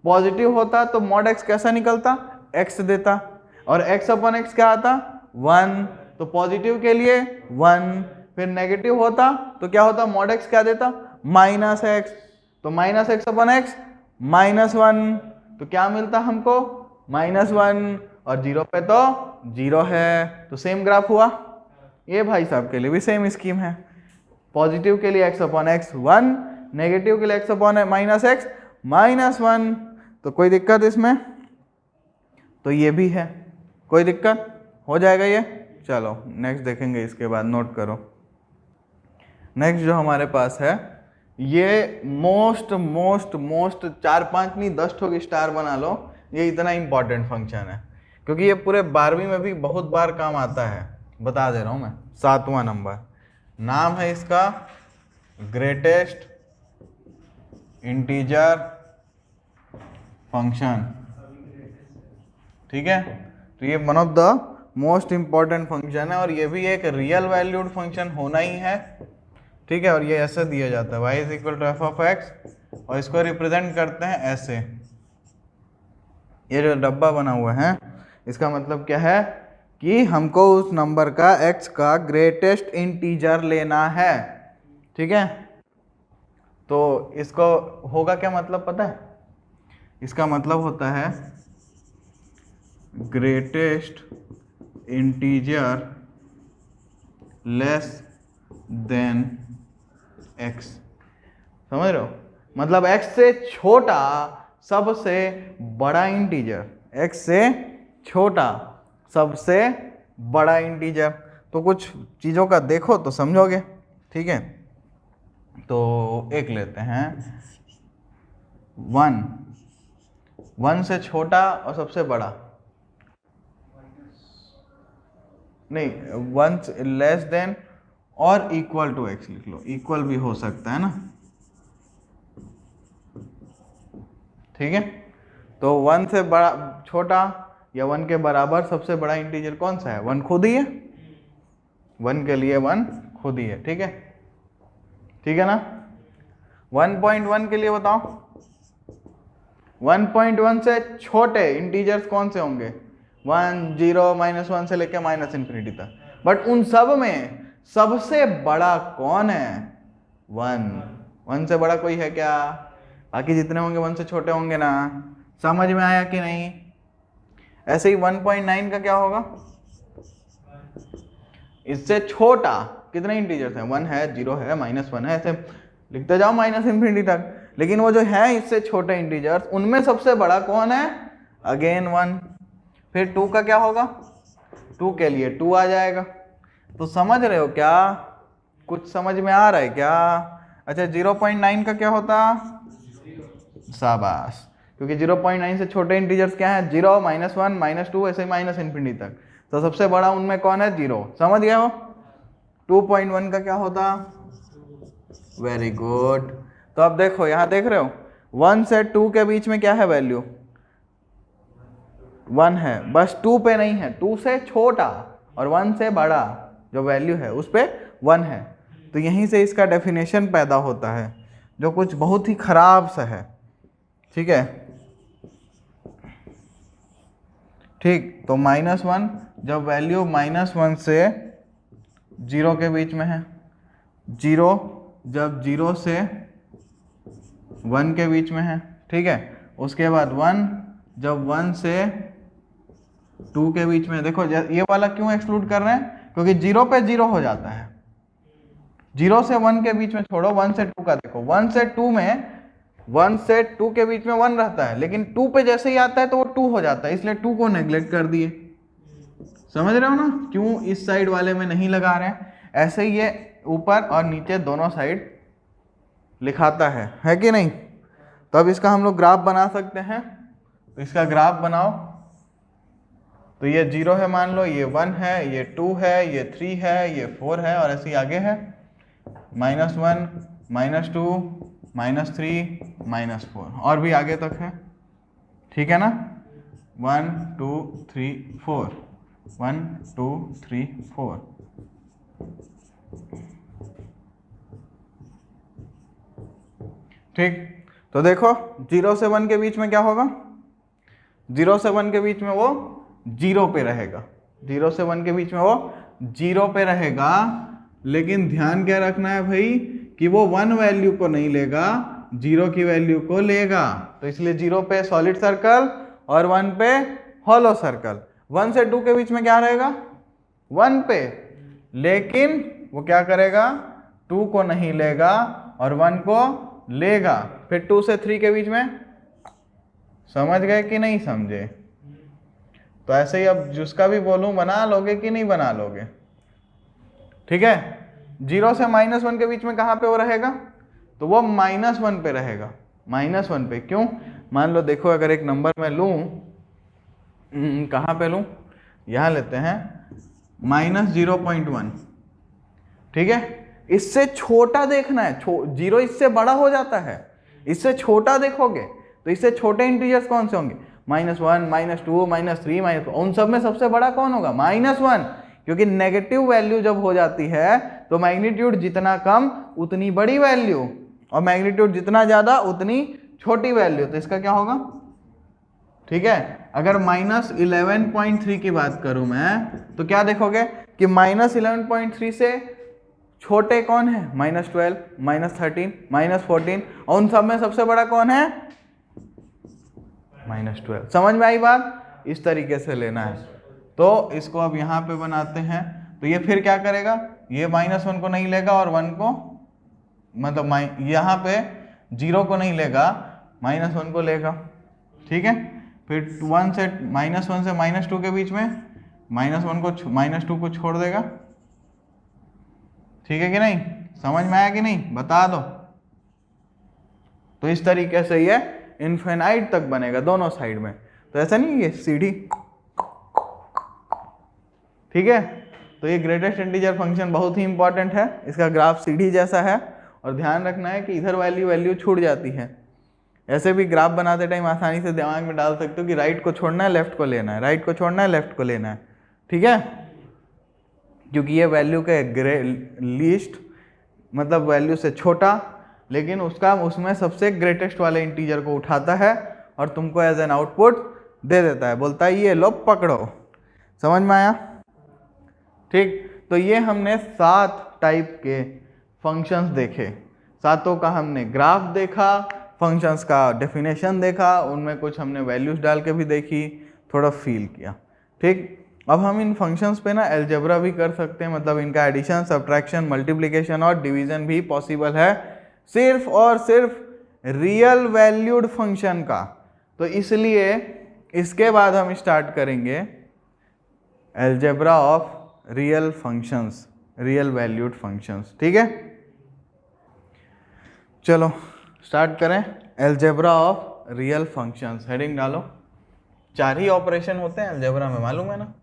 पॉजिटिव होता तो मॉड x कैसा निकलता, x देता, और x अपॉन एक्स क्या आता 1, तो पॉजिटिव के लिए 1, फिर नेगेटिव होता तो क्या होता, मॉड x क्या देता -x, तो -x अपॉन एक्स -1, तो क्या मिलता हमको -1, और 0 पे तो 0 है, तो सेम ग्राफ हुआ। ये भाई साहब के लिए भी सेम स्कीम है, पॉजिटिव के लिए x अपॉन एक्स 1, नेगेटिव के लिए x अपॉन -x -1, तो कोई दिक्कत इसमें, तो ये भी है, कोई दिक्कत हो जाएगा ये। चलो नेक्स्ट देखेंगे, इसके बाद नोट करो। नेक्स्ट जो हमारे पास है, ये मोस्ट 4-5 नहीं 10 ठोक स्टार बना लो, ये इतना इंपॉर्टेंट फंक्शन है, क्योंकि ये पूरे 12वीं में भी बहुत बार काम आता है। बता दे रहा हूँ मैं, 7वां नंबर, नाम है इसका ग्रेटेस्ट इंटीजर फंक्शन, ठीक है। तो ये one of the most important function है, और ये भी एक रियल वैल्यूड फंक्शन होना ही है, ठीक है। और ये ऐसे दिया जाता है y is equal to f of x, और इसको रिप्रेजेंट करते हैं ऐसे, ये जो डब्बा बना हुआ है इसका मतलब क्या है कि हमको उस नंबर का x का ग्रेटेस्ट इंटीजर लेना है, ठीक है। तो इसको होगा क्या मतलब पता है, इसका मतलब होता है greatest integer less than x, समझ रहे हो, मतलब x से छोटा सबसे बड़ा इंटीजर, x से छोटा सबसे बड़ा इंटीजर। तो कुछ चीज़ों का देखो तो समझोगे, ठीक है। तो एक लेते हैं 1 से छोटा और सबसे बड़ा, नहीं 1 लेस देन और इक्वल टू x लिख लो, इक्वल भी हो सकता है ना, ठीक है। तो 1 से बड़ा छोटा या 1 के बराबर सबसे बड़ा इंटीजर कौन सा है, 1 खुद ही है, 1 के लिए 1 खुद ही है, ठीक है, ठीक है ना। 1.1 के लिए बताओ, 1.1 से छोटे इंटीजर्स कौन से होंगे, 1, 0, -1 से लेकर -∞ तक, बट उन सब में सबसे बड़ा कौन है, 1 से बड़ा कोई है क्या, बाकी जितने होंगे 1 से छोटे होंगे ना। समझ में आया कि नहीं। ऐसे ही 1.9 का क्या होगा, इससे छोटा कितने इंटीजर्स हैं, 1 है, 0 है, -1 है, ऐसे लिखते जाओ -∞ तक, लेकिन वो जो है इससे छोटे इंटीजर्स उनमें सबसे बड़ा कौन है, अगेन 1। फिर 2 का क्या होगा, 2 के लिए 2 आ जाएगा। तो समझ रहे हो क्या, कुछ समझ में आ रहा है क्या। अच्छा 0.9 का क्या होता, शाबाश, क्योंकि 0.9 से छोटे इंटीजर्स क्या है, 0, -1, -2 ऐसे -∞ तक, तो सबसे बड़ा उनमें कौन है, 0। समझ गए हो। 2.1 का क्या होता, वेरी गुड। तो अब देखो यहाँ देख रहे हो 1 से 2 के बीच में क्या है वैल्यू, 1 है, बस 2 पे नहीं है, 2 से छोटा और 1 से बड़ा जो वैल्यू है उस पे 1 है। तो यहीं से इसका डेफिनेशन पैदा होता है, जो कुछ बहुत ही खराब सा है, ठीक है, ठीक। तो -1 जब वैल्यू -1 से 0 के बीच में है, 0 जब 0 से 1 के बीच में है, ठीक है, उसके बाद 1 जब 1 से 2 के बीच में। देखो ये वाला क्यों एक्सक्लूड कर रहे हैं, क्योंकि 0 पे 0 हो जाता है, 0 से 1 के बीच में छोड़ो, 1 से 2 का देखो, 1 से 2 में 1 से 2 के बीच में 1 रहता है, लेकिन 2 पे जैसे ही आता है तो वो 2 हो जाता है, इसलिए 2 को नेग्लेक्ट कर दिए। समझ रहे हो ना क्यों इस साइड वाले में नहीं लगा रहे हैं? ऐसे ही ये ऊपर और नीचे दोनों साइड लिखाता है कि नहीं? तो अब इसका हम लोग ग्राफ बना सकते हैं। तो इसका ग्राफ बनाओ। तो ये 0 है मान लो, ये 1 है, ये 2 है, ये 3 है, ये 4 है और ऐसे ही आगे है -1 -2 -3 -4 और भी आगे तक है। ठीक है ना? 1 2 3 4 1 2 3 4। ठीक, तो देखो 0 से 1 के बीच में क्या होगा? 0 से 1 के बीच में वो 0 पे रहेगा। 0 से 1 के बीच में वो 0 पे रहेगा, लेकिन ध्यान क्या रखना है भाई कि वो 1 वैल्यू को नहीं लेगा, 0 की वैल्यू को लेगा। तो इसलिए 0 पे सॉलिड सर्कल और 1 पे हॉलो सर्कल। 1 से 2 के बीच में क्या रहेगा? 1 पे, लेकिन वो क्या करेगा? 2 को नहीं लेगा और 1 को लेगा। फिर 2 से 3 के बीच में, समझ गए कि नहीं समझे? तो ऐसे ही अब जिसका भी बोलूं बना लोगे कि नहीं बना लोगे? ठीक है। 0 से -1 के बीच में कहाँ पे वो रहेगा? तो वो -1 पे रहेगा। -1 पे क्यों? मान लो देखो अगर एक नंबर मैं लूं, कहाँ पे लूं? यहाँ लेते हैं -0.1। ठीक है, इससे छोटा देखना है। 0 इससे बड़ा हो जाता है, इससे छोटा देखोगे तो इससे छोटे इंटीजर्स कौन से होंगे? -1 -2 -3 उन सब में सबसे बड़ा कौन होगा? -1, क्योंकि नेगेटिव वैल्यू जब हो जाती है तो मैग्नीट्यूड जितना कम उतनी बड़ी वैल्यू, और मैग्नीट्यूड जितना ज्यादा उतनी छोटी वैल्यू। तो इसका क्या होगा? ठीक है, अगर -11.3 की बात करूं मैं तो क्या देखोगे कि -11.3 से छोटे कौन है? -12 -13 -14, और उन सब में सबसे बड़ा कौन है? -12। समझ में आई बात? इस तरीके से लेना है। तो इसको अब यहाँ पे बनाते हैं। तो ये फिर क्या करेगा? ये -1 को नहीं लेगा और 1 को, मतलब यहाँ पे 0 को नहीं लेगा, -1 को लेगा। ठीक है, फिर 1 से -2 के बीच में -1 को -2 को छोड़ देगा। ठीक है कि नहीं? समझ में आया कि नहीं? बता दो। तो इस तरीके से ये इनफिनाइट तक बनेगा दोनों साइड में। तो ऐसा नहीं ये सीढ़ी। ठीक है, तो ये ग्रेटेस्ट इंटीजर फंक्शन बहुत ही इंपॉर्टेंट है। इसका ग्राफ सीढ़ी जैसा है और ध्यान रखना है कि इधर वैल्यू छूट जाती है। ऐसे भी ग्राफ बनाते टाइम आसानी से दिमाग में डाल सकते हो कि राइट को छोड़ना है, लेफ्ट को लेना है, राइट को छोड़ना है, लेफ्ट को लेना है। ठीक है, क्योंकि ये वैल्यू के लीस्ट मतलब वैल्यू से छोटा, लेकिन उसमें सबसे ग्रेटेस्ट वाले इंटीजर को उठाता है और तुमको एज एन आउटपुट दे देता है, बोलता है ये लो पकड़ो। समझ में आया? ठीक, तो ये हमने 7 टाइप के फंक्शंस देखे। 7 का हमने ग्राफ देखा, फंक्शंस का डेफिनेशन देखा, उनमें कुछ हमने वैल्यूज डाल के भी देखी, थोड़ा फील किया। ठीक, अब हम इन फंक्शंस पे ना अलजेब्रा भी कर सकते हैं, मतलब इनका एडिशन, सब्ट्रैक्शन, मल्टीप्लिकेशन और डिवीजन भी पॉसिबल है, सिर्फ और सिर्फ रियल वैल्यूड फंक्शन का। तो इसलिए इसके बाद हम स्टार्ट करेंगे algebra of real functions, real valued functions. ठीक है, चलो स्टार्ट करें algebra of real functions. Heading डालो। 4 ही ऑपरेशन होते हैं अलजेब्रा में, मालूम है ना?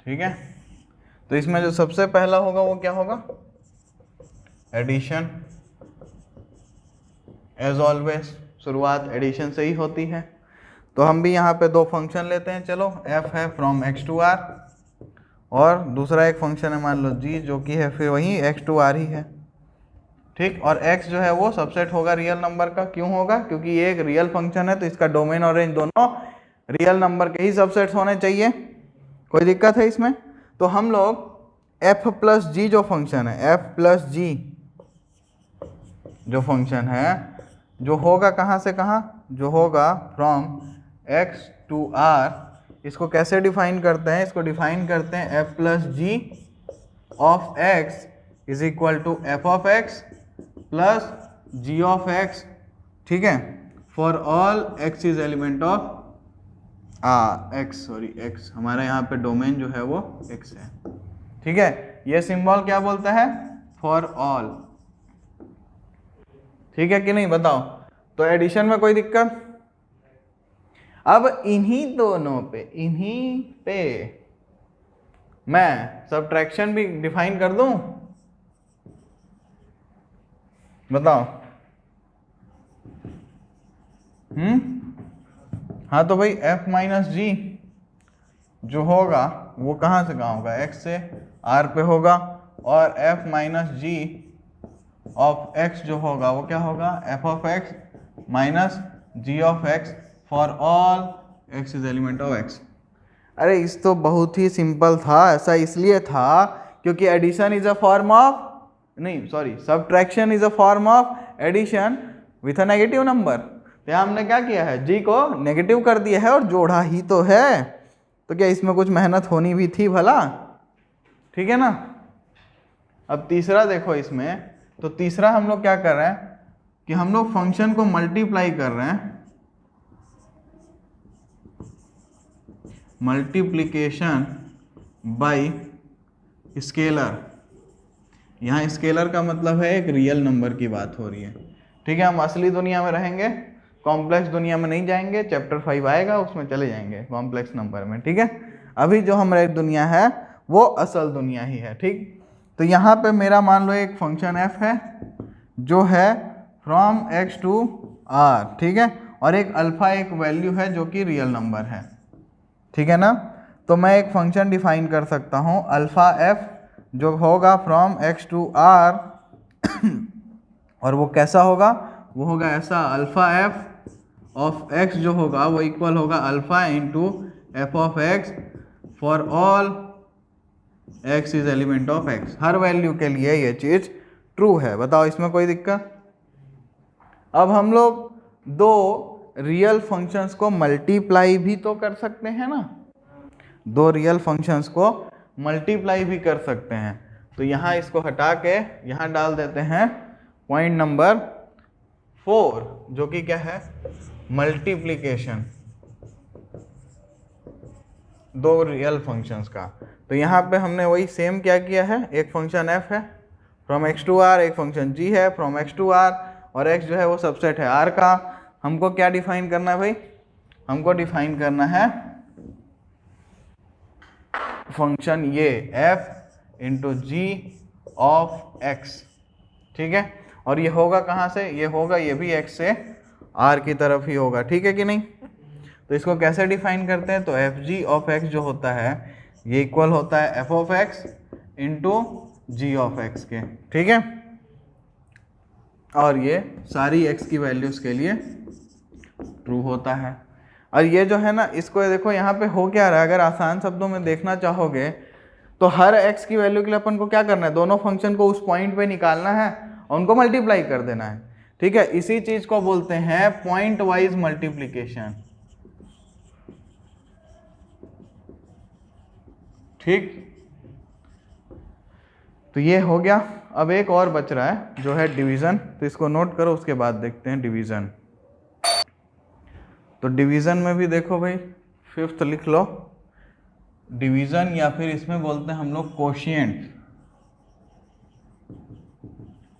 ठीक है, तो इसमें जो सबसे पहला होगा वो क्या होगा? एडिशन। एज ऑलवेज शुरुआत एडिशन से ही होती है। तो हम भी यहाँ पे 2 फंक्शन लेते हैं। चलो, f है फ्रॉम x to r और दूसरा एक फंक्शन है मान लो g, जो कि है फिर वही x to r ही है। ठीक, और x जो है वो सबसेट होगा रियल नंबर का। क्यों होगा? क्योंकि ये एक रियल फंक्शन है, तो इसका डोमेन और रेंज दोनों रियल नंबर के ही सबसेट्स होने चाहिए। कोई दिक्कत है इसमें? तो हम लोग f प्लस जी जो फंक्शन है, f प्लस जी जो फंक्शन है, जो होगा कहाँ से कहाँ? जो होगा फ्रॉम x to r, इसको कैसे डिफाइन करते हैं? इसको डिफाइन करते हैं f plus g of x is equal to f of x plus g of x, ठीक है, for all x is element of x हमारा यहाँ पे डोमेन जो है वो एक्स है, ठीक है। ये सिंबल क्या बोलता है? फॉर ऑल, ठीक है कि नहीं, बताओ। तो एडिशन में कोई दिक्कत? अब इन्हीं दोनों पे, इन्हीं पे मैं सबट्रैक्शन भी डिफाइन कर दूं, बताओ। हाँ तो भाई f माइनस जी जो होगा वो कहाँ से कहाँ होगा? x से r पे होगा, और f minus g of x जो होगा वो क्या होगा? f of x minus g of x for all x is element of x। अरे इस तो बहुत ही सिंपल था, ऐसा इसलिए था क्योंकि addition is a form of, नहीं sorry, subtraction is a form of addition with a negative number. तो यहाँ हमने क्या किया है? जी को नेगेटिव कर दिया है और जोड़ा ही तो है, तो क्या इसमें कुछ मेहनत होनी भी थी भला? ठीक है ना। अब तीसरा देखो इसमें, तो तीसरा हम लोग क्या कर रहे हैं कि हम लोग फंक्शन को मल्टीप्लाई कर रहे हैं, मल्टीप्लिकेशन बाय स्केलर। यहाँ स्केलर का मतलब है एक रियल नंबर की बात हो रही है, ठीक है। हम असली दुनिया में रहेंगे, कॉम्प्लेक्स दुनिया में नहीं जाएंगे। चैप्टर 5 आएगा उसमें चले जाएंगे कॉम्प्लेक्स नंबर में, ठीक है। अभी जो हमारी दुनिया है वो असल दुनिया ही है, ठीक। तो यहाँ पे मेरा मान लो एक फंक्शन f है जो है फ्रॉम x टू r, ठीक है, और एक अल्फा एक वैल्यू है जो कि रियल नंबर है, ठीक है ना। तो मैं एक फंक्शन डिफाइन कर सकता हूँ अल्फा f जो होगा फ्रॉम x टू r और वो कैसा होगा? वो होगा ऐसा, अल्फा f ऑफ x जो होगा वो इक्वल होगा alpha into F of x for all x is element of x। Her value के लिए ये चीज ट्रू है, बताओ इसमें कोई दिक्कत? अब हम लोग दो रियल फंक्शंस को मल्टीप्लाई भी तो कर सकते हैं ना, दो रियल फंक्शंस को मल्टीप्लाई भी कर सकते हैं। तो यहाँ इसको हटा के यहाँ डाल देते हैं पॉइंट नंबर 4 जो कि क्या है? मल्टीप्लिकेशन दो रियल फंक्शंस का। तो यहाँ पे हमने वही सेम क्या किया है, एक फंक्शन f है फ्रॉम x टू r, एक फंक्शन g है फ्रॉम x टू r, और x जो है वो सबसेट है r का। हमको क्या डिफाइन करना है भाई? हमको डिफाइन करना है फंक्शन ये f into g of x, ठीक है। और ये होगा कहाँ से? ये होगा, ये भी x से r की तरफ ही होगा, ठीक है कि नहीं। तो इसको कैसे डिफाइन करते हैं? तो एफ जी ऑफ x जो होता है ये इक्वल होता है f of x into g of x के, ठीक है। और ये सारी x की वैल्यूज के लिए ट्रू होता है। और ये जो है ना, इसको देखो यहाँ पे हो क्या रहा है, अगर आसान शब्दों में देखना चाहोगे तो हर x की वैल्यू के लिए अपन को क्या करना है? दोनों फंक्शन को उस पॉइंट पे निकालना है और उनको मल्टीप्लाई कर देना है, ठीक है। इसी चीज को बोलते हैं पॉइंट वाइज मल्टीप्लीकेशन, ठीक। तो ये हो गया। अब एक और बच रहा है जो है डिवीजन, तो इसको नोट करो, उसके बाद देखते हैं डिवीजन। तो डिवीजन में भी देखो भाई, 5th लिख लो डिवीजन, या फिर इसमें बोलते हैं हम लोग quotient,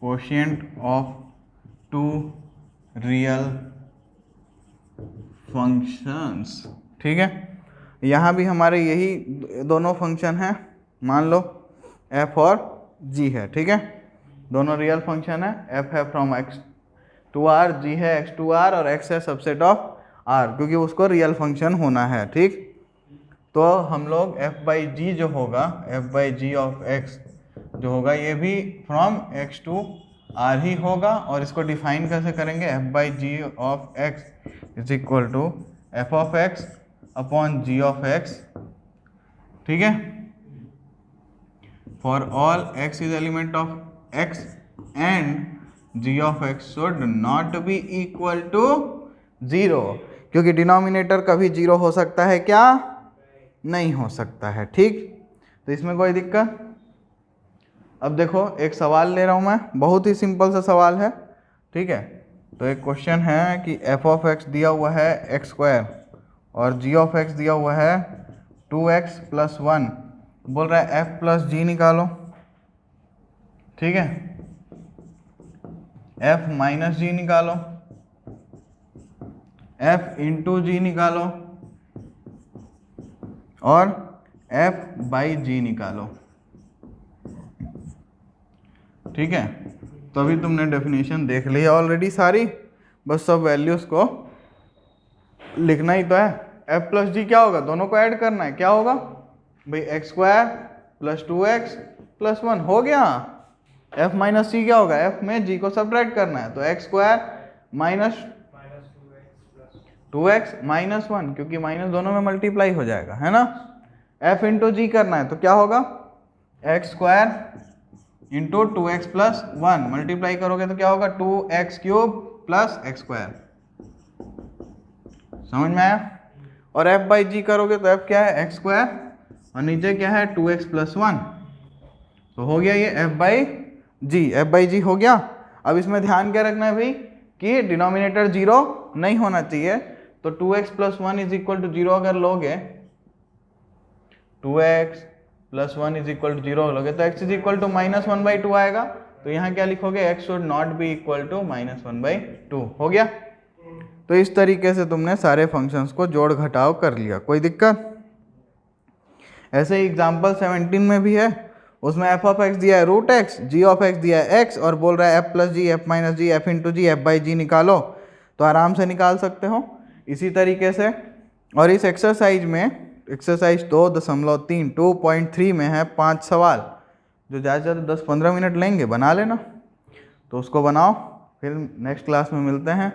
quotient of two real functions, ठीक है। यहाँ भी हमारे यही दोनों फंक्शन हैं, मान लो f और g है, ठीक है। दोनों रियल फंक्शन है, f है from x to r, g है x टू r, और x है सबसेट ऑफ r क्योंकि उसको रियल फंक्शन होना है, ठीक। तो हम लोग f बाई जी जो होगा, f by g of x जो होगा ये भी फ्रॉम x टू r ही होगा, और इसको डिफाइन कैसे करेंगे? f by g of x is equal to f of x upon g of x, ठीक है, for all x is element of x and g of x should not be equal to 0, क्योंकि denominator कभी 0 हो सकता है क्या? नहीं हो सकता है, ठीक। तो इसमें कोई दिक्कत? अब देखो एक सवाल ले रहा हूँ मैं, बहुत ही सिंपल सा सवाल है, ठीक है। तो एक क्वेश्चन है कि एफ ऑफ एक्स दिया हुआ है एक्स स्क्वायर और जी ऑफ एक्स दिया हुआ है 2x + 1, बोल रहा है f + g निकालो, ठीक है। f - g निकालो, f × g निकालो और f/g निकालो, ठीक है। तो अभी तुमने डेफिनेशन देख ली है ऑलरेडी सारी, बस सब वैल्यूज को लिखना ही तो है। f + g क्या होगा, दोनों को ऐड करना है, क्या होगा भाई x² + 2x + 1 हो गया। f - c क्या होगा, f में g को सब्ट्रैक्ट करना है, तो x² - 2x - 1, क्योंकि माइनस दोनों में मल्टीप्लाई हो जाएगा, है ना। f × g करना है तो क्या होगा, x² × 2x + 1 मल्टीप्लाई करोगे तो क्या होगा 2x³ + x², समझ में आया। और f/g करोगे तो f क्या है x² और नीचे क्या है 2x + 1, तो हो गया ये f/g, f/g हो गया। अब इसमें ध्यान क्या रखना है भाई कि डिनोमिनेटर 0 नहीं होना चाहिए, तो 2x + 1 = 0 अगर लोगे, 2x + 1 = 0 लोगे तो x = -1/2 आएगा, तो यहाँ क्या लिखोगे, x should not be equal to -1/2, हो गया। तो इस तरीके से तुमने सारे फंक्शंस को जोड़ घटाव कर लिया, कोई दिक्कत। ऐसे ही एग्जाम्पल 17 में भी है, उसमें f ऑफ x दिया है √x, g ऑफ x दिया है x और बोल रहा है f + g, f - g, f × g, f/g निकालो, तो आराम से निकाल सकते हो इसी तरीके से। और इस एक्सरसाइज में, एक्सरसाइज 2.3 2.3 में है 5 सवाल, जो ज़्यादा से ज़्यादा 10-15 मिनट लेंगे, बना लेना। तो उसको बनाओ, फिर नेक्स्ट क्लास में मिलते हैं।